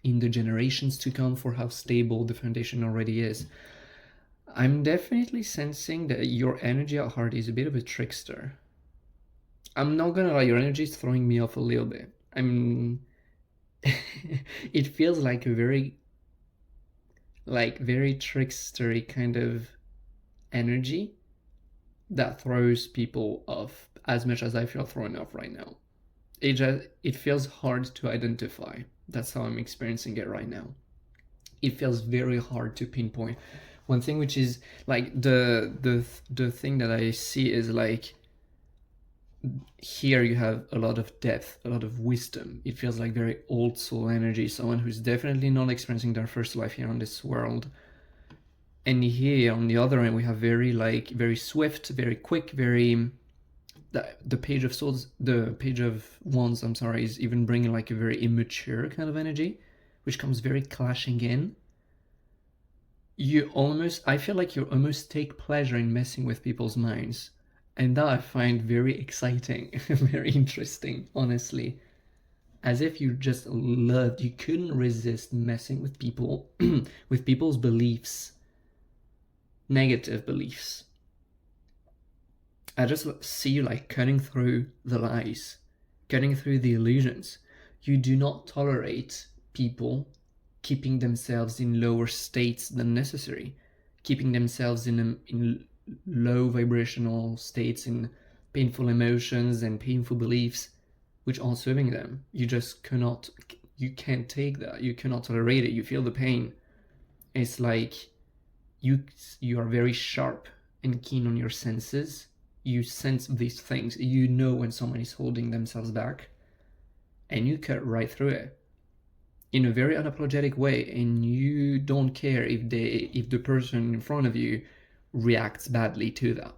in the generations to come for how stable the foundation already is. I'm definitely sensing that your energy at heart is a bit of a trickster. I'm not gonna lie, your energy is throwing me off a little bit. It feels like a very trickstery kind of energy that throws people off as much as I feel thrown off right now. It feels hard to identify. That's how I'm experiencing it right now. It feels very hard to pinpoint. One thing which is like the thing that I see is like here you have a lot of depth, a lot of wisdom. It feels like very old soul energy, someone who's definitely not experiencing their first life here on this world. And here on the other end we have very swift, very quick, very the Page of Swords, the Page of Wands, I'm sorry, is even bringing like a very immature kind of energy, which comes very clashing in. I feel like you almost take pleasure in messing with people's minds. And that I find very exciting, very interesting, honestly. As if you just you couldn't resist messing with people, with people's beliefs, negative beliefs. I just see you like cutting through the lies, cutting through the illusions. You do not tolerate people keeping themselves in lower states than necessary, keeping themselves in low vibrational states, in painful emotions and painful beliefs, which aren't serving them. You just cannot, you can't take that. You cannot tolerate it. You feel the pain. It's like you are very sharp and keen on your senses. You sense these things. You know when someone is holding themselves back, and you cut right through it in a very unapologetic way, and you don't care if the person in front of you reacts badly to that.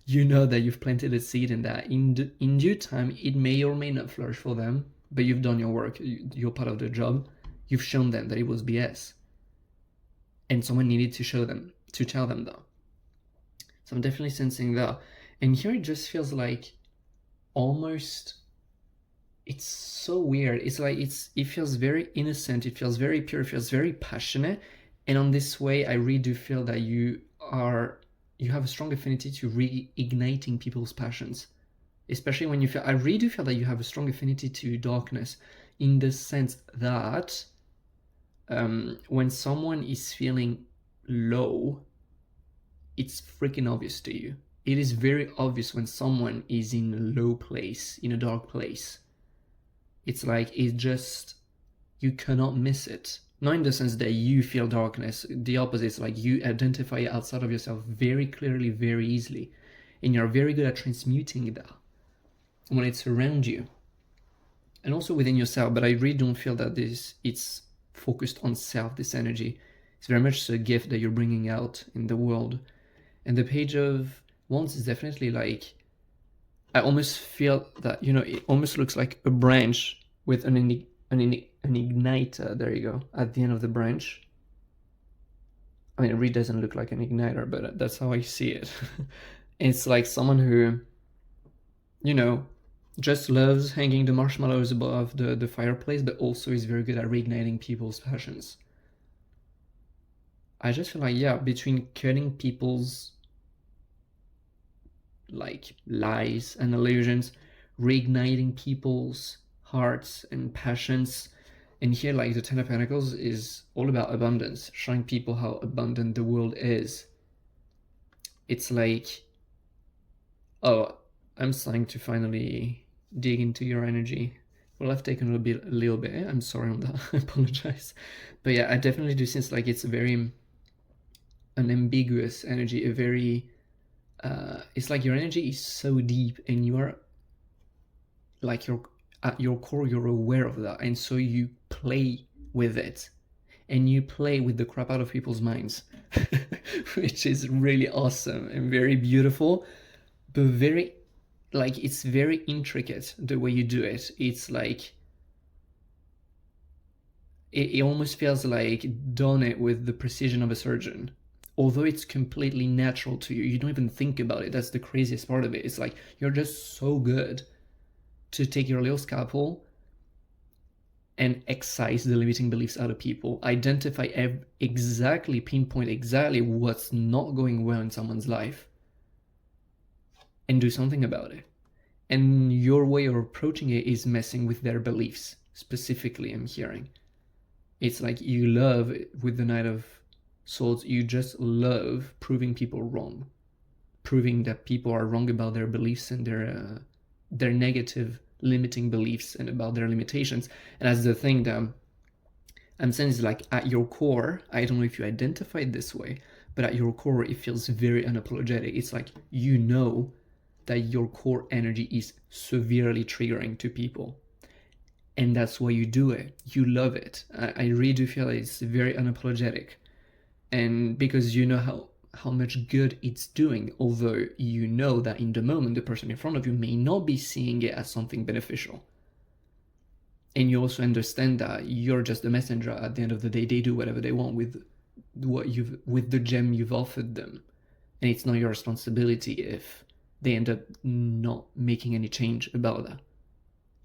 You know that you've planted a seed in that. In due time, it may or may not flourish for them, but you've done your work. You're part of the job. You've shown them that it was BS, and someone needed to tell them that. So I'm definitely sensing that. And here it just feels like almost, it's so weird. It's like it feels very innocent. It feels very pure. It feels very passionate. And on this way, I really do feel that you're you have a strong affinity to reigniting people's passions, especially when you feel, I really do feel that you have a strong affinity to darkness, in the sense that when someone is feeling low, it's freaking obvious to you. It is very obvious when someone is in a low place, in a dark place. It's like, it just, you cannot miss it. Not in the sense that you feel darkness, the opposite. It's like you identify it outside of yourself very clearly, very easily, and you're very good at transmuting that when it's around you and also within yourself. But I really don't feel that it's focused on self, this energy. It's very much a gift that you're bringing out in the world. And the Page of Wands is definitely like, I almost feel that, you know, it almost looks like a branch with an igniter, there you go, at the end of the branch. I mean, it really doesn't look like an igniter, but that's how I see it. It's like someone who, you know, just loves hanging the marshmallows above the fireplace, but also is very good at reigniting people's passions. I just feel like, yeah, between cutting people's like lies and illusions, reigniting people's hearts and passions. And here, like, the Ten of Pentacles is all about abundance, showing people how abundant the world is. It's like, oh, I'm starting to finally dig into your energy. Well, I've taken a little bit. I'm sorry on that. I apologize. But yeah, I definitely do sense like it's a very an ambiguous energy, a very it's like your energy is so deep, and you are like, you're at your core, you're aware of that, and so you play with it, and you play with the crap out of people's minds, which is really awesome and very beautiful, but very, like, it's very intricate the way you do it. It's like, it almost feels like done it with the precision of a surgeon. Although it's completely natural to you, you don't even think about it. That's the craziest part of it. It's like, you're just so good to take your little scalpel and excise the limiting beliefs out of people, identify exactly, pinpoint exactly what's not going well in someone's life, and do something about it. And your way of approaching it is messing with their beliefs, specifically, I'm hearing. It's like, you love, with the Knight of Swords, you just love proving people wrong, proving that people are wrong about their beliefs and their negative limiting beliefs and about their limitations. And that's the thing that I'm saying, is like, at your core, I don't know if you identify it this way, but at your core, it feels very unapologetic. It's like, you know that your core energy is severely triggering to people, and that's why you do it. You love it. I really do feel it's very unapologetic. And because you know how much good it's doing, although you know that in the moment the person in front of you may not be seeing it as something beneficial. And you also understand that you're just the messenger. At the end of the day, they do whatever they want with the gem you've offered them, and it's not your responsibility if they end up not making any change about that.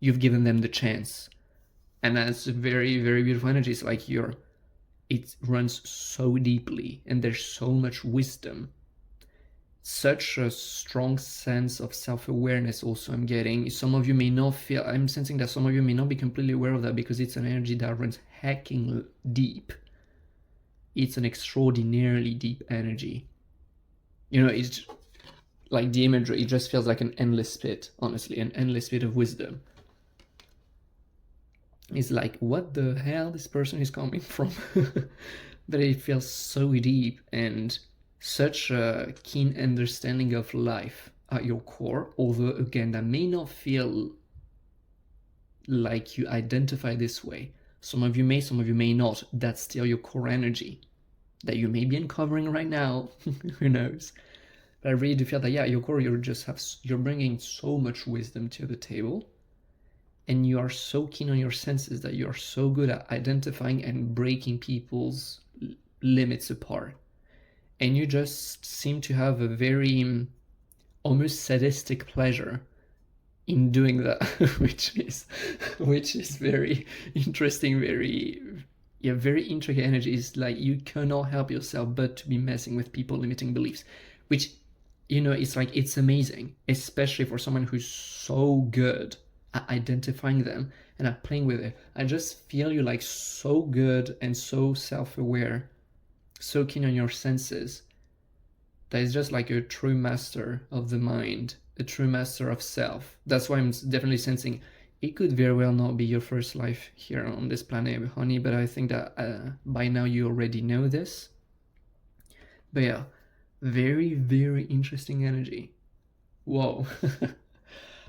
You've given them the chance, and that's very, very beautiful energy. It's like it runs so deeply, and there's so much wisdom, such a strong sense of self-awareness. Also, I'm getting, some of you may not feel, I'm sensing that some of you may not be completely aware of that, because it's an energy that runs hacking deep. It's an extraordinarily deep energy. You know, it's like the imagery, it just feels like an endless pit, honestly, an endless pit of wisdom. It's like, what the hell this person is coming from? But it feels so deep, and such a keen understanding of life at your core. Although, again, that may not feel like you identify this way. Some of you may not. That's still your core energy that you may be uncovering right now. Who knows? But I really do feel that, yeah, your core, you're bringing so much wisdom to the table. And you are so keen on your senses that you're so good at identifying and breaking people's limits apart. And you just seem to have a very almost sadistic pleasure in doing that, which is very interesting, very intricate energy. It's like, you cannot help yourself but to be messing with people limiting beliefs, which, you know, it's like, it's amazing, especially for someone who's so good at identifying them and at playing with it. I just feel you like so good and so self-aware, so keen on your senses, that is just like a true master of the mind, a true master of self. That's why I'm definitely sensing it could very well not be your first life here on this planet, honey, but I think that by now you already know this. But yeah, very, very interesting energy. Whoa.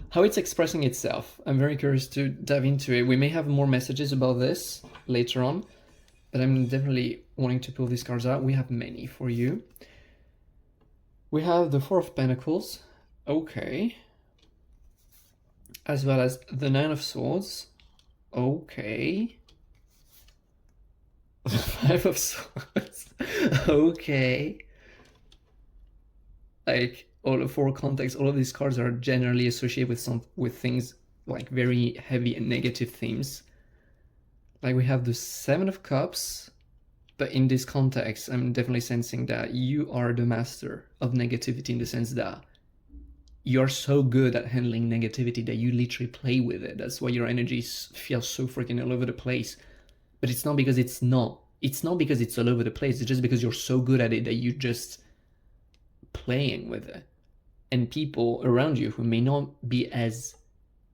How it's expressing itself. I'm very curious to dive into it. We may have more messages about this later on, but I'm definitely wanting to pull these cards out. We have many for you. We have the Four of Pentacles. Okay. As well as the Nine of Swords. Okay. The Five of Swords. Okay. Like, all for context, all of these cards are generally associated with things like very heavy and negative themes. Like, we have the Seven of Cups, but in this context, I'm definitely sensing that you are the master of negativity, in the sense that you're so good at handling negativity that you literally play with it. That's why your energy feels so freaking all over the place. But it's not because it's not. It's not because it's all over the place. It's just because you're so good at it that you just playing with it. And people around you who may not be as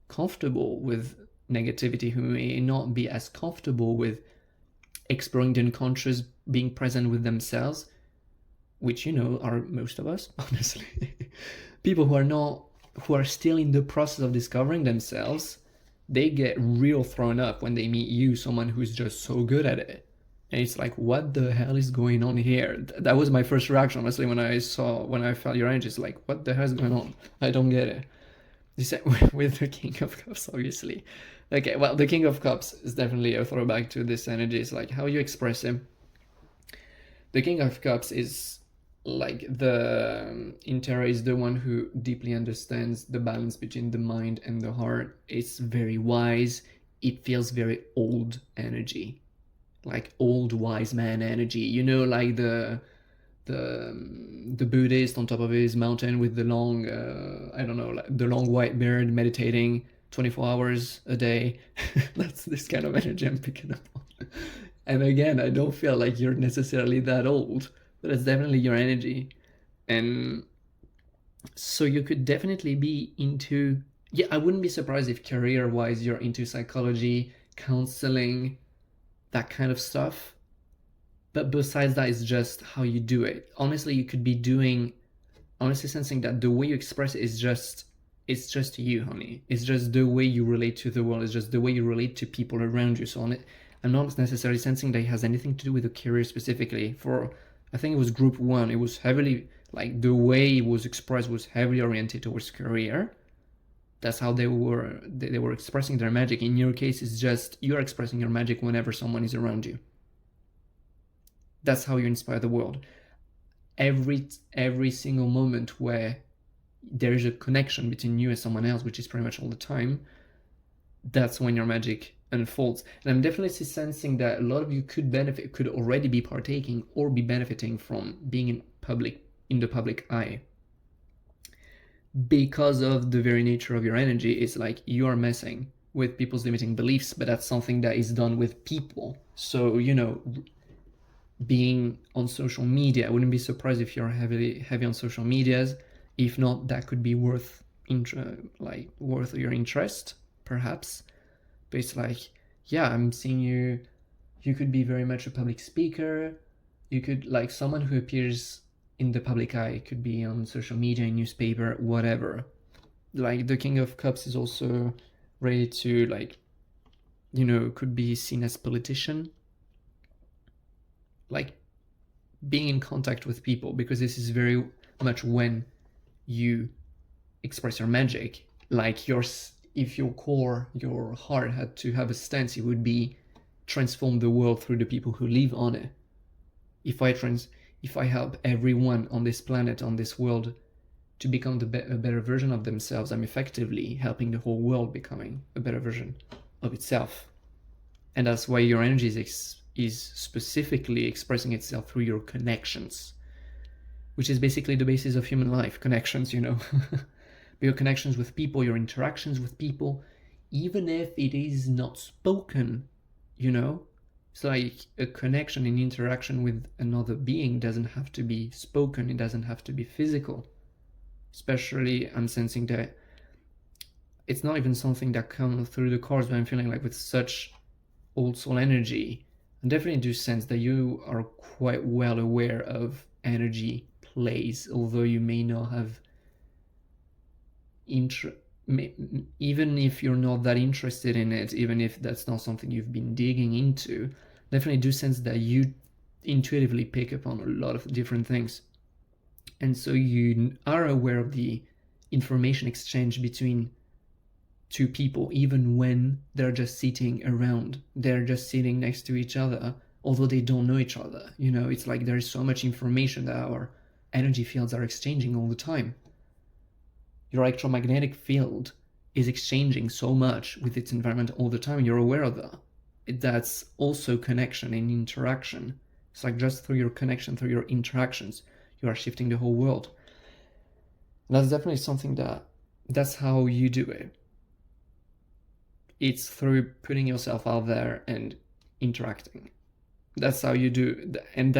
comfortable with negativity, who may not be as comfortable with exploring the unconscious, being present with themselves, which, you know, are most of us, honestly. People who are still in the process of discovering themselves, they get real thrown up when they meet you, someone who's just so good at it. And it's like, what the hell is going on here? That was my first reaction, honestly, when I felt your energy. It's like, what the hell is going on? I don't get it. With the King of Cups, obviously. Okay, well, the King of Cups is definitely a throwback to this energy. It's like how you express him. The King of Cups is like in tarot is the one who deeply understands the balance between the mind and the heart. It's very wise. It feels very old energy, like old wise man energy. You know, like the Buddhist on top of his mountain with the long, I don't know, like the long white beard meditating 24 hours a day. That's this kind of energy I'm picking up on. And again, I don't feel like you're necessarily that old, but it's definitely your energy. And so you could definitely be into, yeah, I wouldn't be surprised if career-wise you're into psychology, counseling, that kind of stuff. But besides that, it's just how you do it. Honestly, you could be doing, honestly sensing that the way you express it is just, it's just you, honey. It's just the way you relate to the world. It's just the way you relate to people around you. So on it, I'm not necessarily sensing that it has anything to do with the career specifically. For, I think it was group one, it was heavily, like the way it was expressed was heavily oriented towards career. That's how they were expressing their magic. In your case, it's just you're expressing your magic whenever someone is around you. That's how you inspire the world. Every single moment where there is a connection between you and someone else, which is pretty much all the time, that's when your magic unfolds. And I'm definitely sensing that a lot of you could already be partaking or be benefiting from being in the public eye. Because of the very nature of your energy, it's like you are messing with people's limiting beliefs, but that's something that is done with people. So, you know, being on social media, I wouldn't be surprised if you're heavy on social medias. If not, that could be worth your interest, perhaps. But it's like, yeah, I'm seeing you could be very much a public speaker. You could, like, someone who appears in the public eye, could be on social media, newspaper, whatever. Like, the King of Cups is also ready to, like, you know, could be seen as politician. Like, being in contact with people, because this is very much when you express your magic. Like, if your heart had to have a stance, it would be transform the world through the people who live on it. If I help everyone on this planet, on this world, to become a better version of themselves, I'm effectively helping the whole world becoming a better version of itself. And that's why your energy is specifically expressing itself through your connections. which is basically the basis of human life, connections, you know. Your connections with people, your interactions with people, even if it is not spoken, you know. It's like a connection and interaction with another being doesn't have to be spoken, it doesn't have to be physical. Especially, I'm sensing that it's not even something that comes through the cards, but I'm feeling like with such old soul energy, I definitely do sense that you are quite well aware of energy plays, although you may not have even if you're not that interested in it, even if that's not something you've been digging into, definitely do sense that you intuitively pick up on a lot of different things. And so you are aware of the information exchange between two people, even when they're just sitting around, they're just sitting next to each other, although they don't know each other. You know, it's like there's so much information that our energy fields are exchanging all the time. Your electromagnetic field is exchanging so much with its environment all the time, and you're aware of that. That's also connection and interaction. It's like just through your connection, through your interactions, you are shifting the whole world. And that's definitely something that's how you do it. It's through putting yourself out there and interacting. That's how you do, and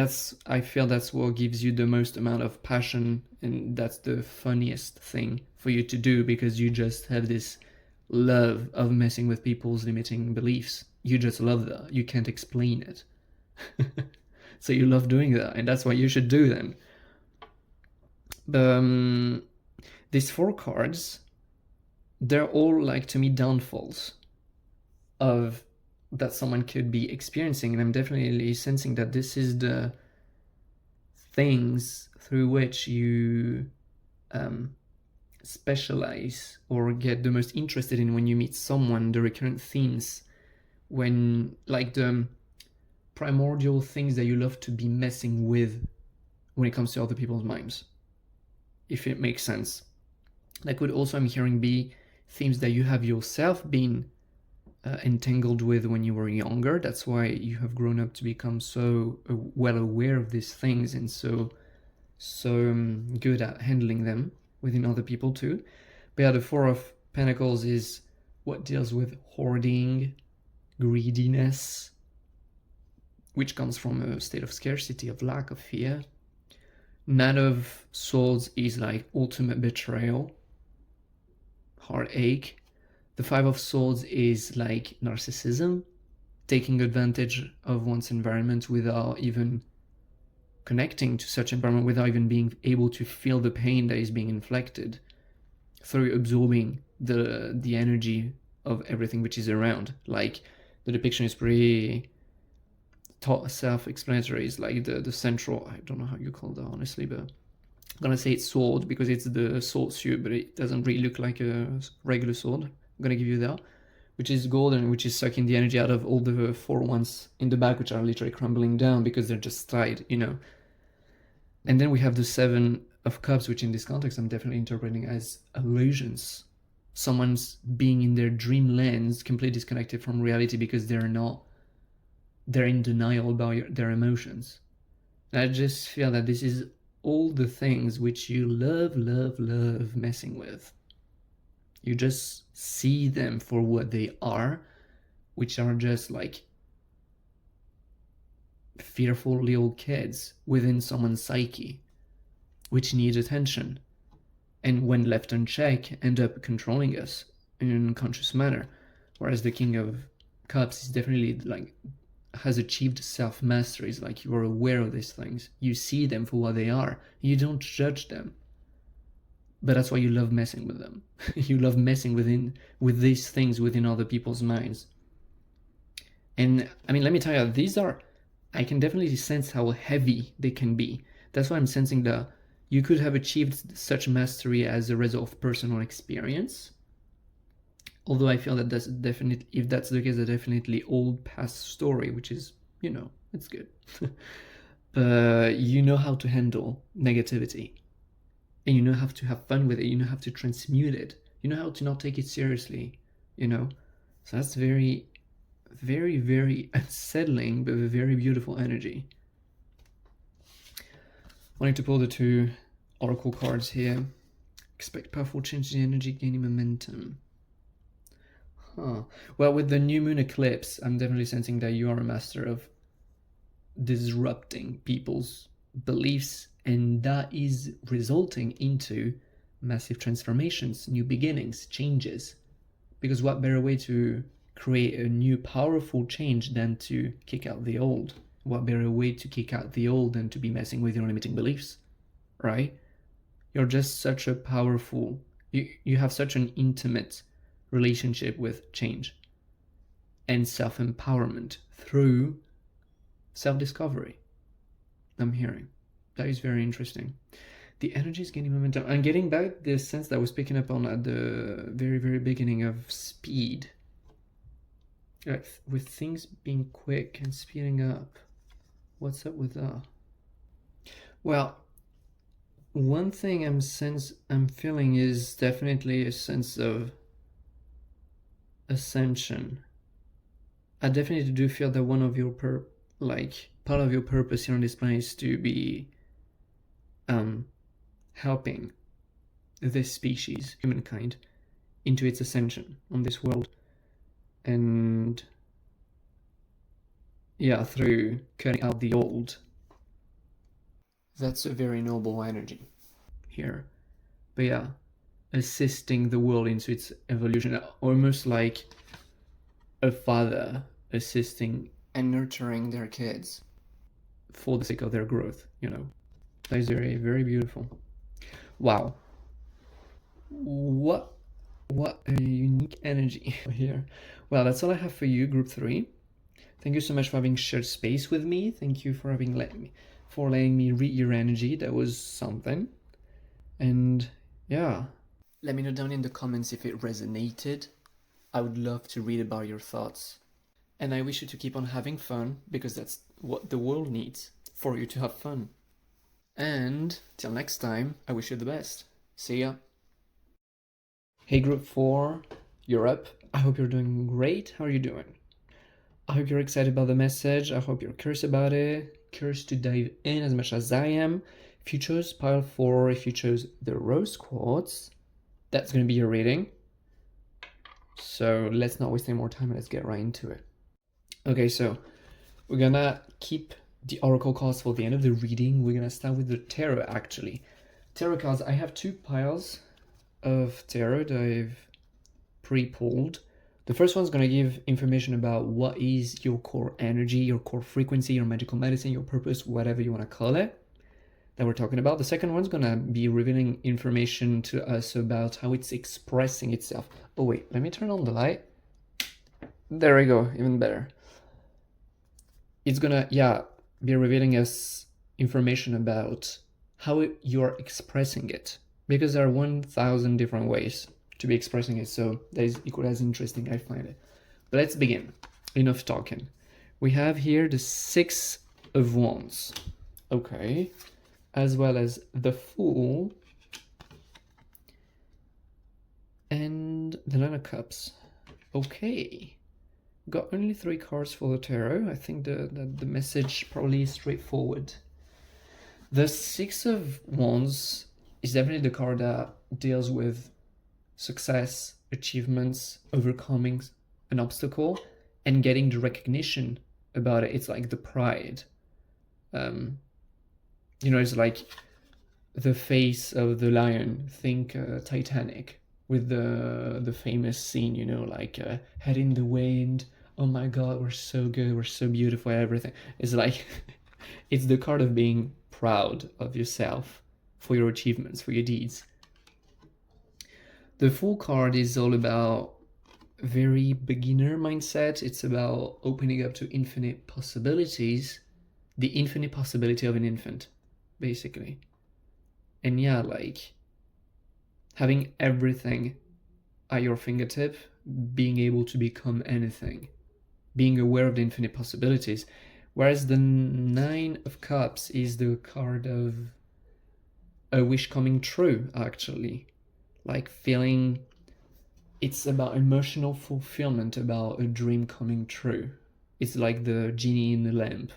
I feel that's what gives you the most amount of passion, and that's the funniest thing for you to do, because you just have this love of messing with people's limiting beliefs. You just love that. You can't explain it. So you love doing that, and that's what you should do then. These 4 cards, they're all like, to me, downfalls of that someone could be experiencing, and I'm definitely sensing that this is the things through which you specialize or get the most interested in when you meet someone, the recurrent themes, when, like, the primordial things that you love to be messing with when it comes to other people's minds, if it makes sense. That could also, I'm hearing, be themes that you have yourself been entangled with when you were younger. That's why you have grown up to become so well aware of these things, and so good at handling them within other people too. But yeah, the 4 of Pentacles is what deals with hoarding, greediness, which comes from a state of scarcity, of lack, of fear. 9 of Swords is like ultimate betrayal, heartache. The 5 of Swords is like narcissism, taking advantage of one's environment without even connecting to such environment, without even being able to feel the pain that is being inflicted, through absorbing the energy of everything which is around. Like, the depiction is pretty self-explanatory. It's like the central, I don't know how you call that honestly, but I'm gonna say it's sword because it's the sword suit, but it doesn't really look like a regular sword. I'm gonna give you that, which is golden, which is sucking the energy out of all the 4 ones in the back, which are literally crumbling down because they're just tied, you know. And then we have the 7 of Cups, which in this context I'm definitely interpreting as illusions. Someone's being in their dreamlands, completely disconnected from reality because they're in denial about their emotions. And I just feel that this is all the things which you love messing with. You just see them for what they are, which are just like fearful little kids within someone's psyche, which need attention, and when left unchecked, end up controlling us in an unconscious manner. Whereas the King of Cups is definitely like, has achieved self-mastery. It's like you are aware of these things, you see them for what they are, you don't judge them. But that's why you love messing with them. You love messing with these things within other people's minds. And I mean, let me tell you, these are, I can definitely sense how heavy they can be. That's why I'm sensing that you could have achieved such mastery as a result of personal experience. Although I feel that that's definitely, if that's the case, a definitely old past story, which is, you know, it's good. You know how to handle negativity. And you know how to have fun with it. You know how to transmute it. You know how to not take it seriously, you know? So that's very, very, very unsettling, but a very beautiful energy. Wanting to pull the two oracle cards here. Expect powerful change in energy, gaining momentum. Huh. Well, with the new moon eclipse, I'm definitely sensing that you are a master of disrupting people's beliefs, and that is resulting into massive transformations, new beginnings, changes. Because what better way to create a new powerful change than to kick out the old? What better way to kick out the old than to be messing with your limiting beliefs, right? You're just such a powerful, you have such an intimate relationship with change and self-empowerment through self-discovery. I'm hearing. That is very interesting. The energy is gaining momentum. I'm getting back this sense that I was picking up on at the very, very beginning of speed. With things being quick and speeding up. What's up with that? Well, one thing I'm feeling is definitely a sense of ascension. I definitely do feel that one of your part of your purpose here on this planet is to be helping this species, humankind, into its ascension on this world. And yeah, through cutting out the old. That's a very noble energy here. But yeah, assisting the world into its evolution, almost like a father assisting and nurturing their kids for the sake of their growth, you know. That is very, very beautiful. Wow. What a unique energy here. Well, that's all I have for you, group 3. Thank you so much for having shared space with me. Thank you for letting me read your energy. That was something. And yeah, let me know down in the comments if it resonated. I would love to read about your thoughts. And I wish you to keep on having fun, because that's what the world needs, for you to have fun. And till next time, I wish you the best. See ya. Hey group 4, you're up. I hope you're doing great. How are you doing? I hope you're excited about the message. I hope you're curious about it. Curious to dive in as much as I am. If you chose pile 4, if you chose the rose quartz, that's going to be your reading. So let's not waste any more time and let's get right into it. Okay, so we're gonna keep the oracle cards for the end of the reading. We're gonna start with the tarot, actually. Tarot cards, I have 2 piles of tarot that I've pre-pulled. The first one's gonna give information about what is your core energy, your core frequency, your magical medicine, your purpose, whatever you wanna call it, that we're talking about. The second one's gonna be revealing information to us about how it's expressing itself. Oh wait, let me turn on the light. There we go, even better. It's gonna, be revealing us information about how you're expressing it, because there are 1,000 different ways to be expressing it, so that is equally as interesting, I find it. But let's begin. Enough talking. We have here the 6 of Wands, okay, as well as the Fool and the 9 of Cups. Okay. Got only 3 cards for the tarot. I think the message probably is straightforward. The 6 of Wands is definitely the card that deals with success, achievements, overcoming an obstacle, and getting the recognition about it. It's like the pride. It's like the face of the lion. Think Titanic, with the famous scene, like head in the wind. Oh my god, we're so good, we're so beautiful, everything. It's like, it's the card of being proud of yourself for your achievements, for your deeds. The Fool card is all about very beginner mindset. It's about opening up to infinite possibilities, the infinite possibility of an infant, basically. And yeah, like having everything at your fingertip, being able to become anything, being aware of the infinite possibilities. Whereas the 9 of Cups is the card of a wish coming true, actually. Like feeling, it's about emotional fulfillment, about a dream coming true. It's like the genie in the lamp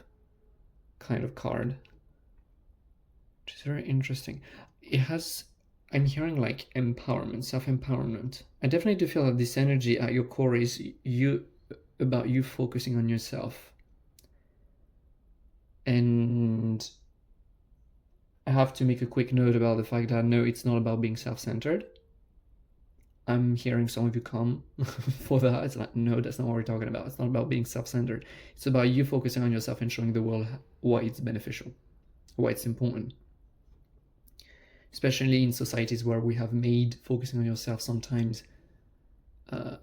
kind of card. which is very interesting. It has, I'm hearing like empowerment, self-empowerment. I definitely do feel that this energy at your core is you, about you focusing on yourself. And I have to make a quick note about the fact that no, it's not about being self-centered. I'm hearing some of you come for that. It's like, no, that's not what we're talking about. It's not about being self-centered. It's about you focusing on yourself and showing the world why it's beneficial, why it's important. Especially in societies where we have made focusing on yourself sometimes a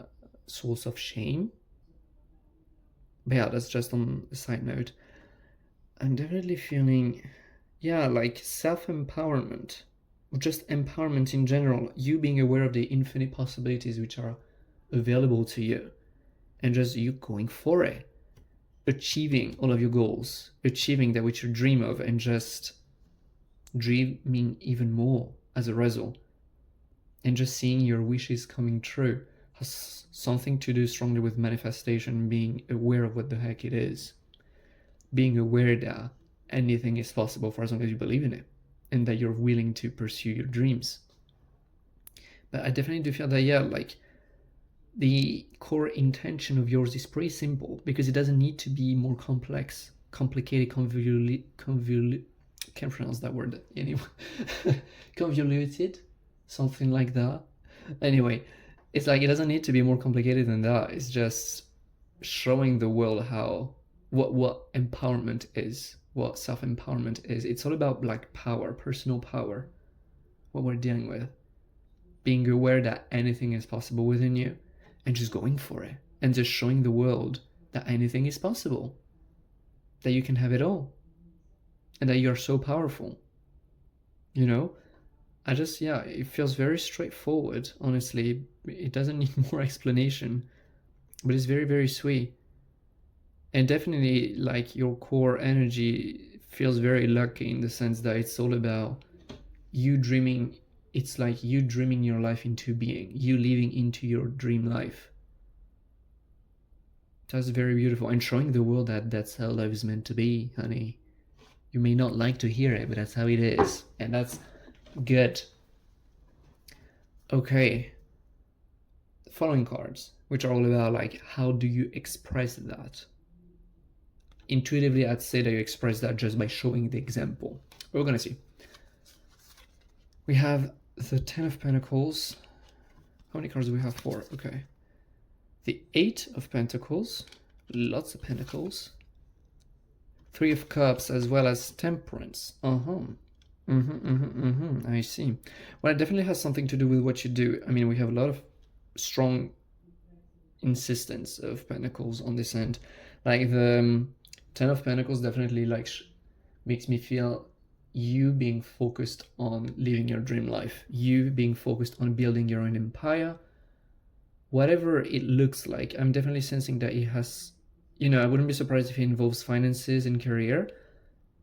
source of shame. But yeah, that's just on a side note. I'm definitely feeling, yeah, like self-empowerment, or just empowerment in general, you being aware of the infinite possibilities which are available to you, and just you going for it, achieving all of your goals, achieving that which you dream of, and just dreaming even more as a result, and just seeing your wishes coming true has something to do strongly with manifestation, being aware of what the heck it is, being aware that anything is possible for as long as you believe in it and that you're willing to pursue your dreams. But I definitely do feel that, yeah, like the core intention of yours is pretty simple, because it doesn't need to be more complex, complicated, can't pronounce that word anyway. Convoluted, something like that. Anyway, it's like it doesn't need to be more complicated than that. It's just showing the world how what empowerment is, what self-empowerment is. It's all about like power, personal power, what we're dealing with. Being aware that anything is possible within you and just going for it, and just showing the world that anything is possible, that you can have it all, and that you're so powerful. You know, I just, yeah, it feels very straightforward, honestly. It doesn't need more explanation, but it's very, very sweet. And definitely, like, your core energy feels very lucky in the sense that it's all about you dreaming. It's like you dreaming your life into being, you living into your dream life. That's very beautiful, and showing the world that that's how life is meant to be, honey. You may not like to hear it, but that's how it is, and that's good. Okay, following cards, which are all about like how do you express that. Intuitively, I'd say that you express that just by showing the example. We're gonna see. We have the 10 of Pentacles. How many cards do we have? 4. Okay. The 8 of Pentacles. Lots of Pentacles. 3 of Cups, as well as Temperance. I see. Well, it definitely has something to do with what you do. I mean, we have a lot of strong insistence of Pentacles on this end. Like the 10 of Pentacles definitely like makes me feel you being focused on living your dream life, you being focused on building your own empire, whatever it looks like. I'm definitely sensing that it has, you know, I wouldn't be surprised if it involves finances and career,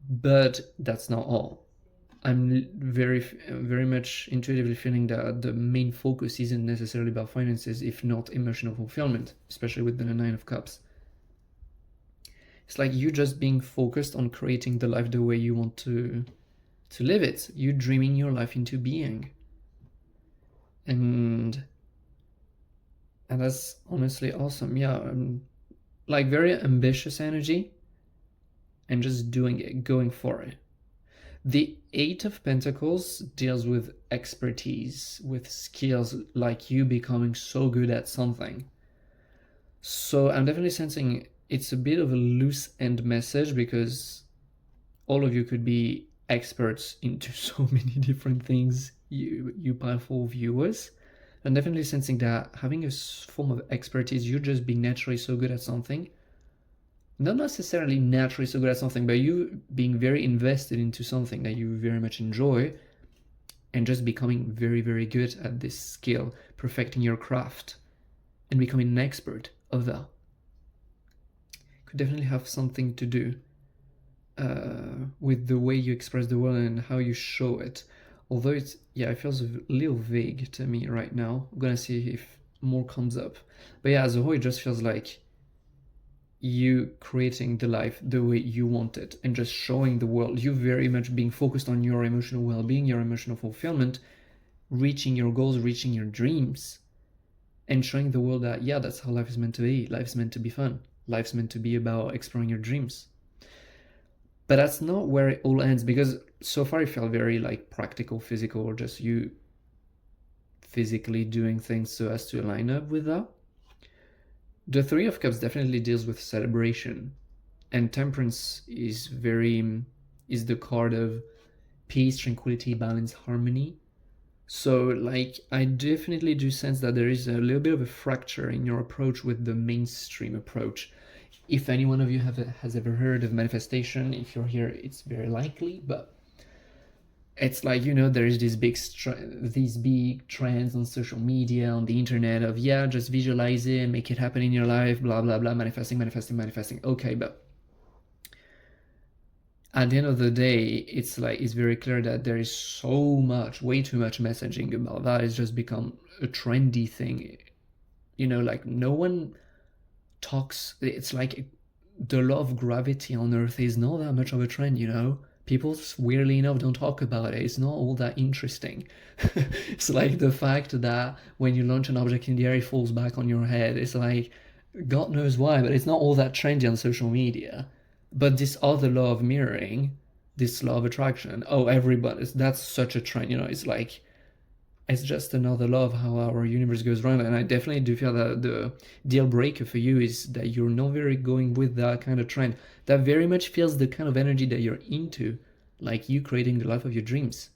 but that's not all. I'm very much intuitively feeling that the main focus isn't necessarily about finances, if not emotional fulfillment, especially with the 9 of Cups. It's like you just being focused on creating the life the way you want to live it. You dreaming your life into being. And that's honestly awesome. Yeah, like very ambitious energy and just doing it, going for it. The 8 of Pentacles deals with expertise, with skills, like you becoming so good at something. So I'm definitely sensing it's a bit of a loose end message, because all of you could be experts into so many different things, you powerful viewers. I'm definitely sensing that having a form of expertise, you just being naturally so good at something, not necessarily naturally so good at something, but you being very invested into something that you very much enjoy, and just becoming very, very good at this skill, perfecting your craft, and becoming an expert of that. Could definitely have something to do with the way you express the world and how you show it. Although it's, yeah, it feels a little vague to me right now. I'm gonna see if more comes up. But yeah, as a whole, it just feels like you creating the life the way you want it and just showing the world, you very much being focused on your emotional well-being, your emotional fulfillment, reaching your goals, reaching your dreams, and showing the world that, yeah, that's how life is meant to be. Life's meant to be fun. Life's meant to be about exploring your dreams. But that's not where it all ends, because so far it felt very like practical, physical, or just you physically doing things so as to line up with that. The Three of Cups definitely deals with celebration, and Temperance is the card of peace, tranquility, balance, harmony. So like I definitely do sense that there is a little bit of a fracture in your approach with the mainstream approach. If any one of you has ever heard of manifestation, if you're here, it's very likely, but it's like, there's these big trends on social media, on the internet of, yeah, just visualize it and make it happen in your life, blah blah blah, manifesting. Okay, but at the end of the day, it's very clear that there is way too much messaging about that. It's just become a trendy thing. Like no one talks. It's like the law of gravity on Earth is not that much of a trend, People, weirdly enough, don't talk about it. It's not all that interesting. It's like the fact that when you launch an object in the air, it falls back on your head. It's like, God knows why, but it's not all that trendy on social media. But this other law of mirroring, this law of attraction, that's such a trend, it's like, it's just another law of how our universe goes around. And I definitely do feel that the deal breaker for you is that you're not very going with that kind of trend. That very much feels the kind of energy that you're into, like you creating the life of your dreams.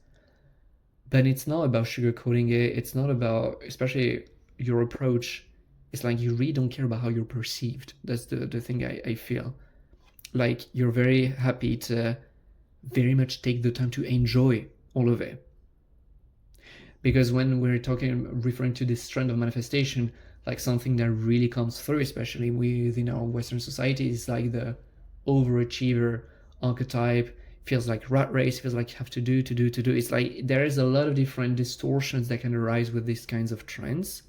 But it's not about sugarcoating it. It's not about, especially your approach, it's like you really don't care about how you're perceived. That's the thing I feel. Like you're very happy to very much take the time to enjoy all of it. Because when we're referring to this trend of manifestation, like something that really comes through, especially within our Western society, is like the overachiever archetype. Feels like rat race, feels like you have to do. It's like there is a lot of different distortions that can arise with these kinds of trends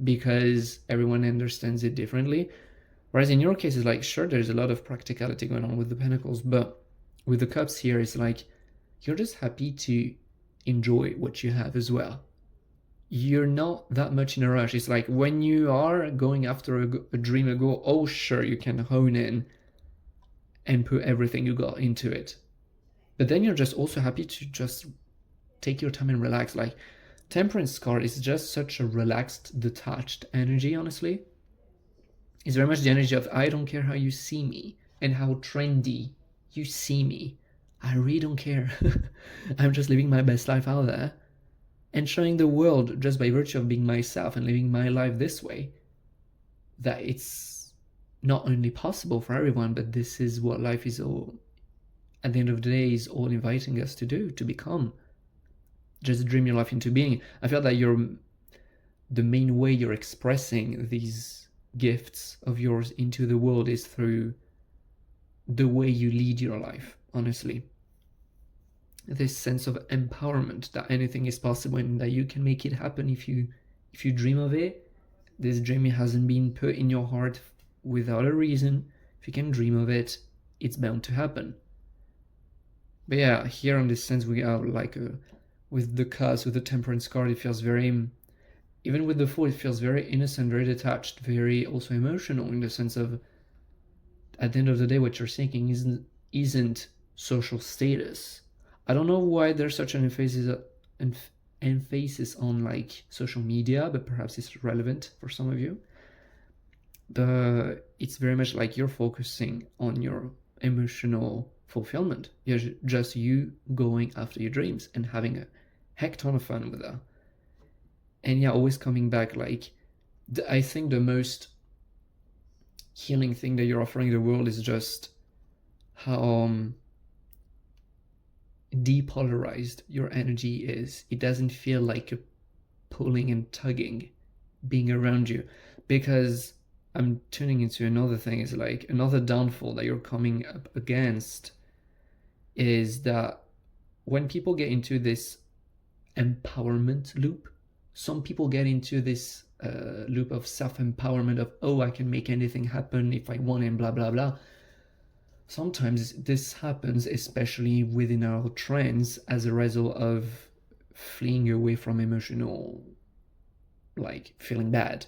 because everyone understands it differently. Whereas in your case, it's like, sure, there's a lot of practicality going on with the Pentacles, but with the Cups here, it's like you're just happy to enjoy what you have as well. You're not that much in a rush. It's like when you are going after a dream, a goal, oh sure, you can hone in and put everything you got into it. But then you're just also happy to just take your time and relax. Like Temperance card is just such a relaxed, detached energy, honestly. It's very much the energy of, I don't care how you see me and how trendy you see me. I really don't care. I'm just living my best life out there and showing the world, just by virtue of being myself and living my life this way, that it's not only possible for everyone, but this is what life is all, at the end of the day, is all inviting us to do, to become. Just dream your life into being. I feel that the main way you're expressing these gifts of yours into the world is through the way you lead your life, honestly. This sense of empowerment that anything is possible and that you can make it happen if you dream of it. This dream hasn't been put in your heart without a reason. If you can dream of it, it's bound to happen. But yeah, here in this sense, we are like with the Cups, with the Temperance card, it feels very, even with the Fool, it feels very innocent, very detached, very also emotional, in the sense of, at the end of the day, what you're seeking isn't social status. I don't know why there's such an emphasis on like social media, but perhaps it's relevant for some of you. But it's very much like you're focusing on your emotional fulfillment. You're just you going after your dreams and having a heck ton of fun with that. And yeah, always coming back, like, I think the most healing thing that you're offering the world is just how depolarized your energy is. It doesn't feel like a pulling and tugging being around you, because I'm tuning into another thing. Is like another downfall that you're coming up against is that when people get into this empowerment loop, some people get into this loop of self-empowerment of, oh, I can make anything happen if I want, and blah blah blah. Sometimes this happens, especially within our trends, as a result of fleeing away from emotional, like feeling bad,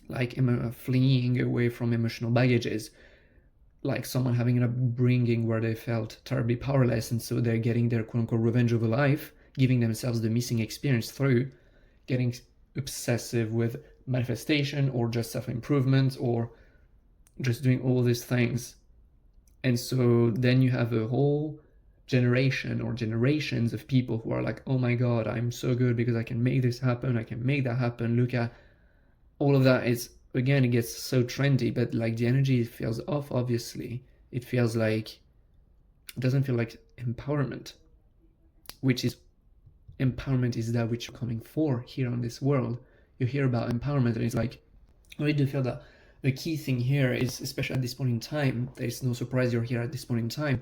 like fleeing away from emotional baggages, like someone having an upbringing where they felt terribly powerless, and so they're getting their quote-unquote revenge over life, giving themselves the missing experience through getting obsessive with manifestation or just self-improvement or just doing all these things. And so then you have a whole generation or generations of people who are like, oh my god, I'm so good because I can make this happen, I can make that happen, look at all of that. Is, again, it gets so trendy, but like the energy feels off. Obviously it feels like, it doesn't feel like empowerment, which is, empowerment is that which you're coming for here on this world. You hear about empowerment and it's like, I really do feel that the key thing here is, especially at this point in time, there's no surprise you're here at this point in time,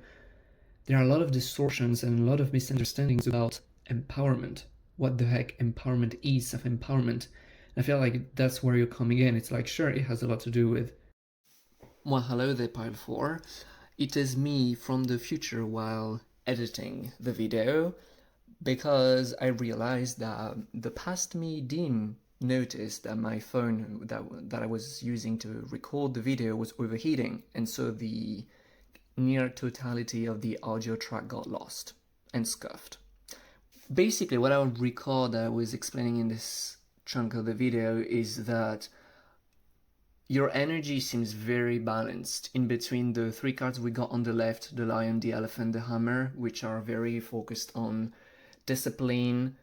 there are a lot of distortions and a lot of misunderstandings about empowerment, what the heck empowerment is, self-empowerment. I feel like that's where you're coming in. It's like, sure, it has a lot to do with, well, hello there, Pile 4. It is me from the future while editing the video, because I realized that the past me didn't notice that my phone that I was using to record the video was overheating, and so the near totality of the audio track got lost and scuffed. Basically, what I would recall that I was explaining in this chunk of the video is that your energy seems very balanced in between the three cards we got on the left, the lion, the elephant, the hammer, which are very focused on discipline,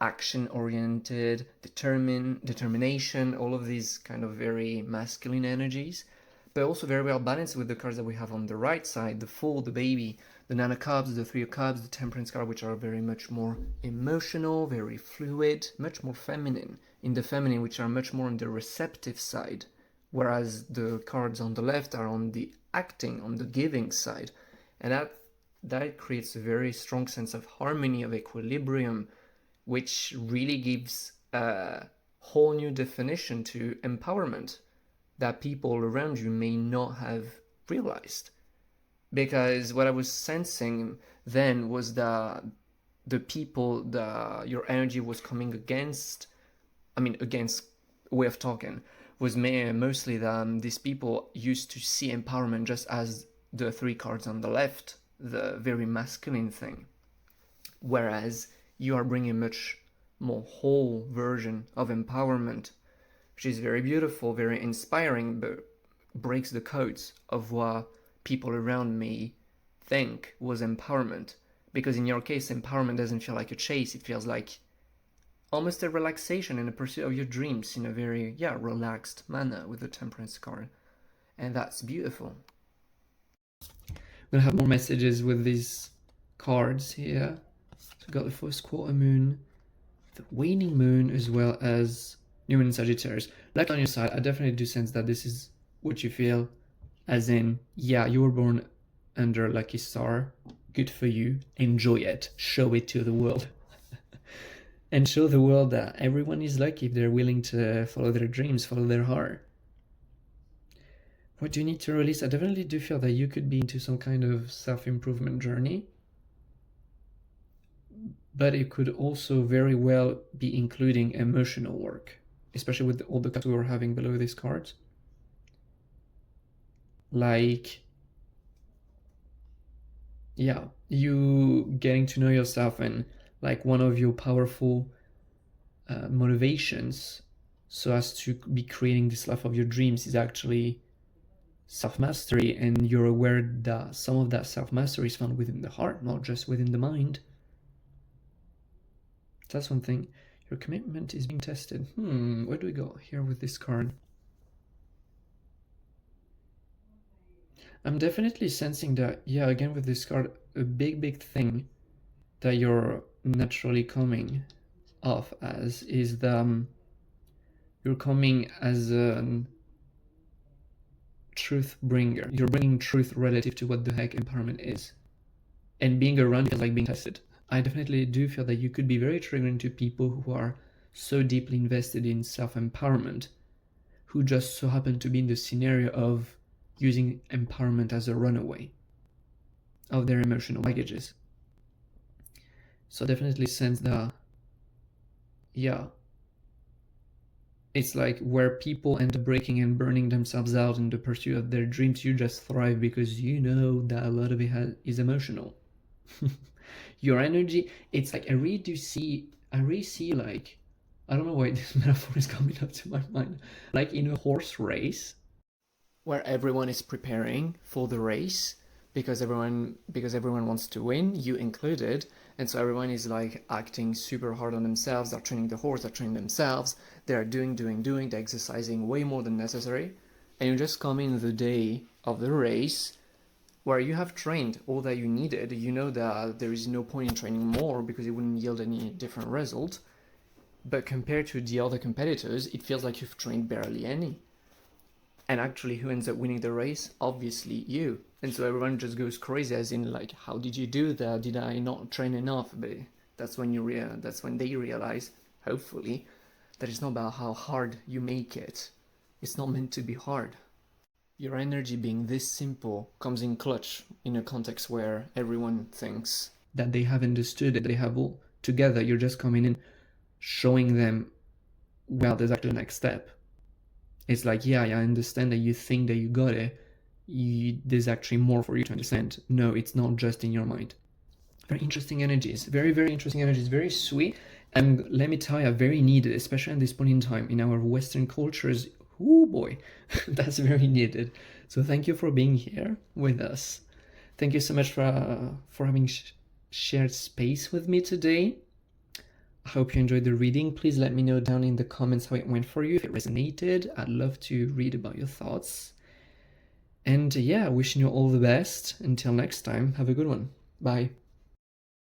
action-oriented, determination, all of these kind of very masculine energies, but also very well balanced with the cards that we have on the right side, the Fool, the Baby, the Nine of Cups, the Three of Cups, the Temperance card, which are very much more emotional, very fluid, much more feminine, in the feminine, which are much more on the receptive side, whereas the cards on the left are on the acting, on the giving side. And that creates a very strong sense of harmony, of equilibrium, which really gives a whole new definition to empowerment that people around you may not have realized. Because what I was sensing then was that the people that your energy was coming against, against way of talking, was mostly that these people used to see empowerment just as the three cards on the left, the very masculine thing, whereas you are bringing a much more whole version of empowerment, which is very beautiful, very inspiring, but breaks the codes of what people around me think was empowerment. Because in your case, empowerment doesn't feel like a chase, it feels like almost a relaxation and a pursuit of your dreams in a very, relaxed manner with the Temperance card. And that's beautiful. We'll have more messages with these cards here. So we've got the first quarter moon, the waning moon, as well as new moon in Sagittarius. Like on your side, I definitely do sense that this is what you feel, as in, yeah, you were born under a lucky star, good for you, enjoy it, show it to the world. And show the world that everyone is lucky if they're willing to follow their dreams, follow their heart. What do you need to release? I definitely do feel that you could be into some kind of self-improvement journey, but it could also very well be including emotional work, especially with all the cards we were having below these cards. Like, yeah, you getting to know yourself, and like one of your powerful motivations so as to be creating this life of your dreams is actually self-mastery, and you're aware that some of that self-mastery is found within the heart, not just within the mind. That's one thing. Your commitment is being tested. Where do we go here with this card? I'm definitely sensing that, yeah, again with this card, a big thing that you're naturally coming off as is the you're coming as a truth bringer. You're bringing truth relative to what the heck empowerment is, and being around is like being tested. I definitely do feel that you could be very triggering to people who are so deeply invested in self-empowerment, who just so happen to be in the scenario of using empowerment as a runaway of their emotional baggages. So definitely sense that, yeah, it's like where people end up breaking and burning themselves out in the pursuit of their dreams, you just thrive because you know that a lot of it is emotional. Your energy, it's like I really see like, I don't know why this metaphor is coming up to my mind, like in a horse race where everyone is preparing for the race because everyone wants to win, you included, and so everyone is like acting super hard on themselves. They're training the horse, they're training themselves, they're doing, they're exercising way more than necessary, and you just come in the day of the race where you have trained all that you needed. You know that there is no point in training more because it wouldn't yield any different result, but compared to the other competitors, it feels like you've trained barely any. And actually, who ends up winning the race? Obviously you. And so everyone just goes crazy, as in like, how did you do that? Did I not train enough? But that's when they realize, hopefully, that it's not about how hard you make it. It's not meant to be hard. Your energy being this simple comes in clutch in a context where everyone thinks that they have understood it, they have all together. You're just coming in, showing them, well, there's actually the next step. It's like, yeah, I understand that you think that you got it. There's actually more for you to understand. No, it's not just in your mind. Very interesting energies. Very, very interesting energies. Very sweet. And let me tell you, very needed, especially at this point in time in our Western cultures. Oh boy, that's very needed. So thank you for being here with us. Thank you so much for having shared space with me today. I hope you enjoyed the reading. Please let me know down in the comments how it went for you, if it resonated. I'd love to read about your thoughts. And yeah, wishing you all the best. Until next time, have a good one. Bye.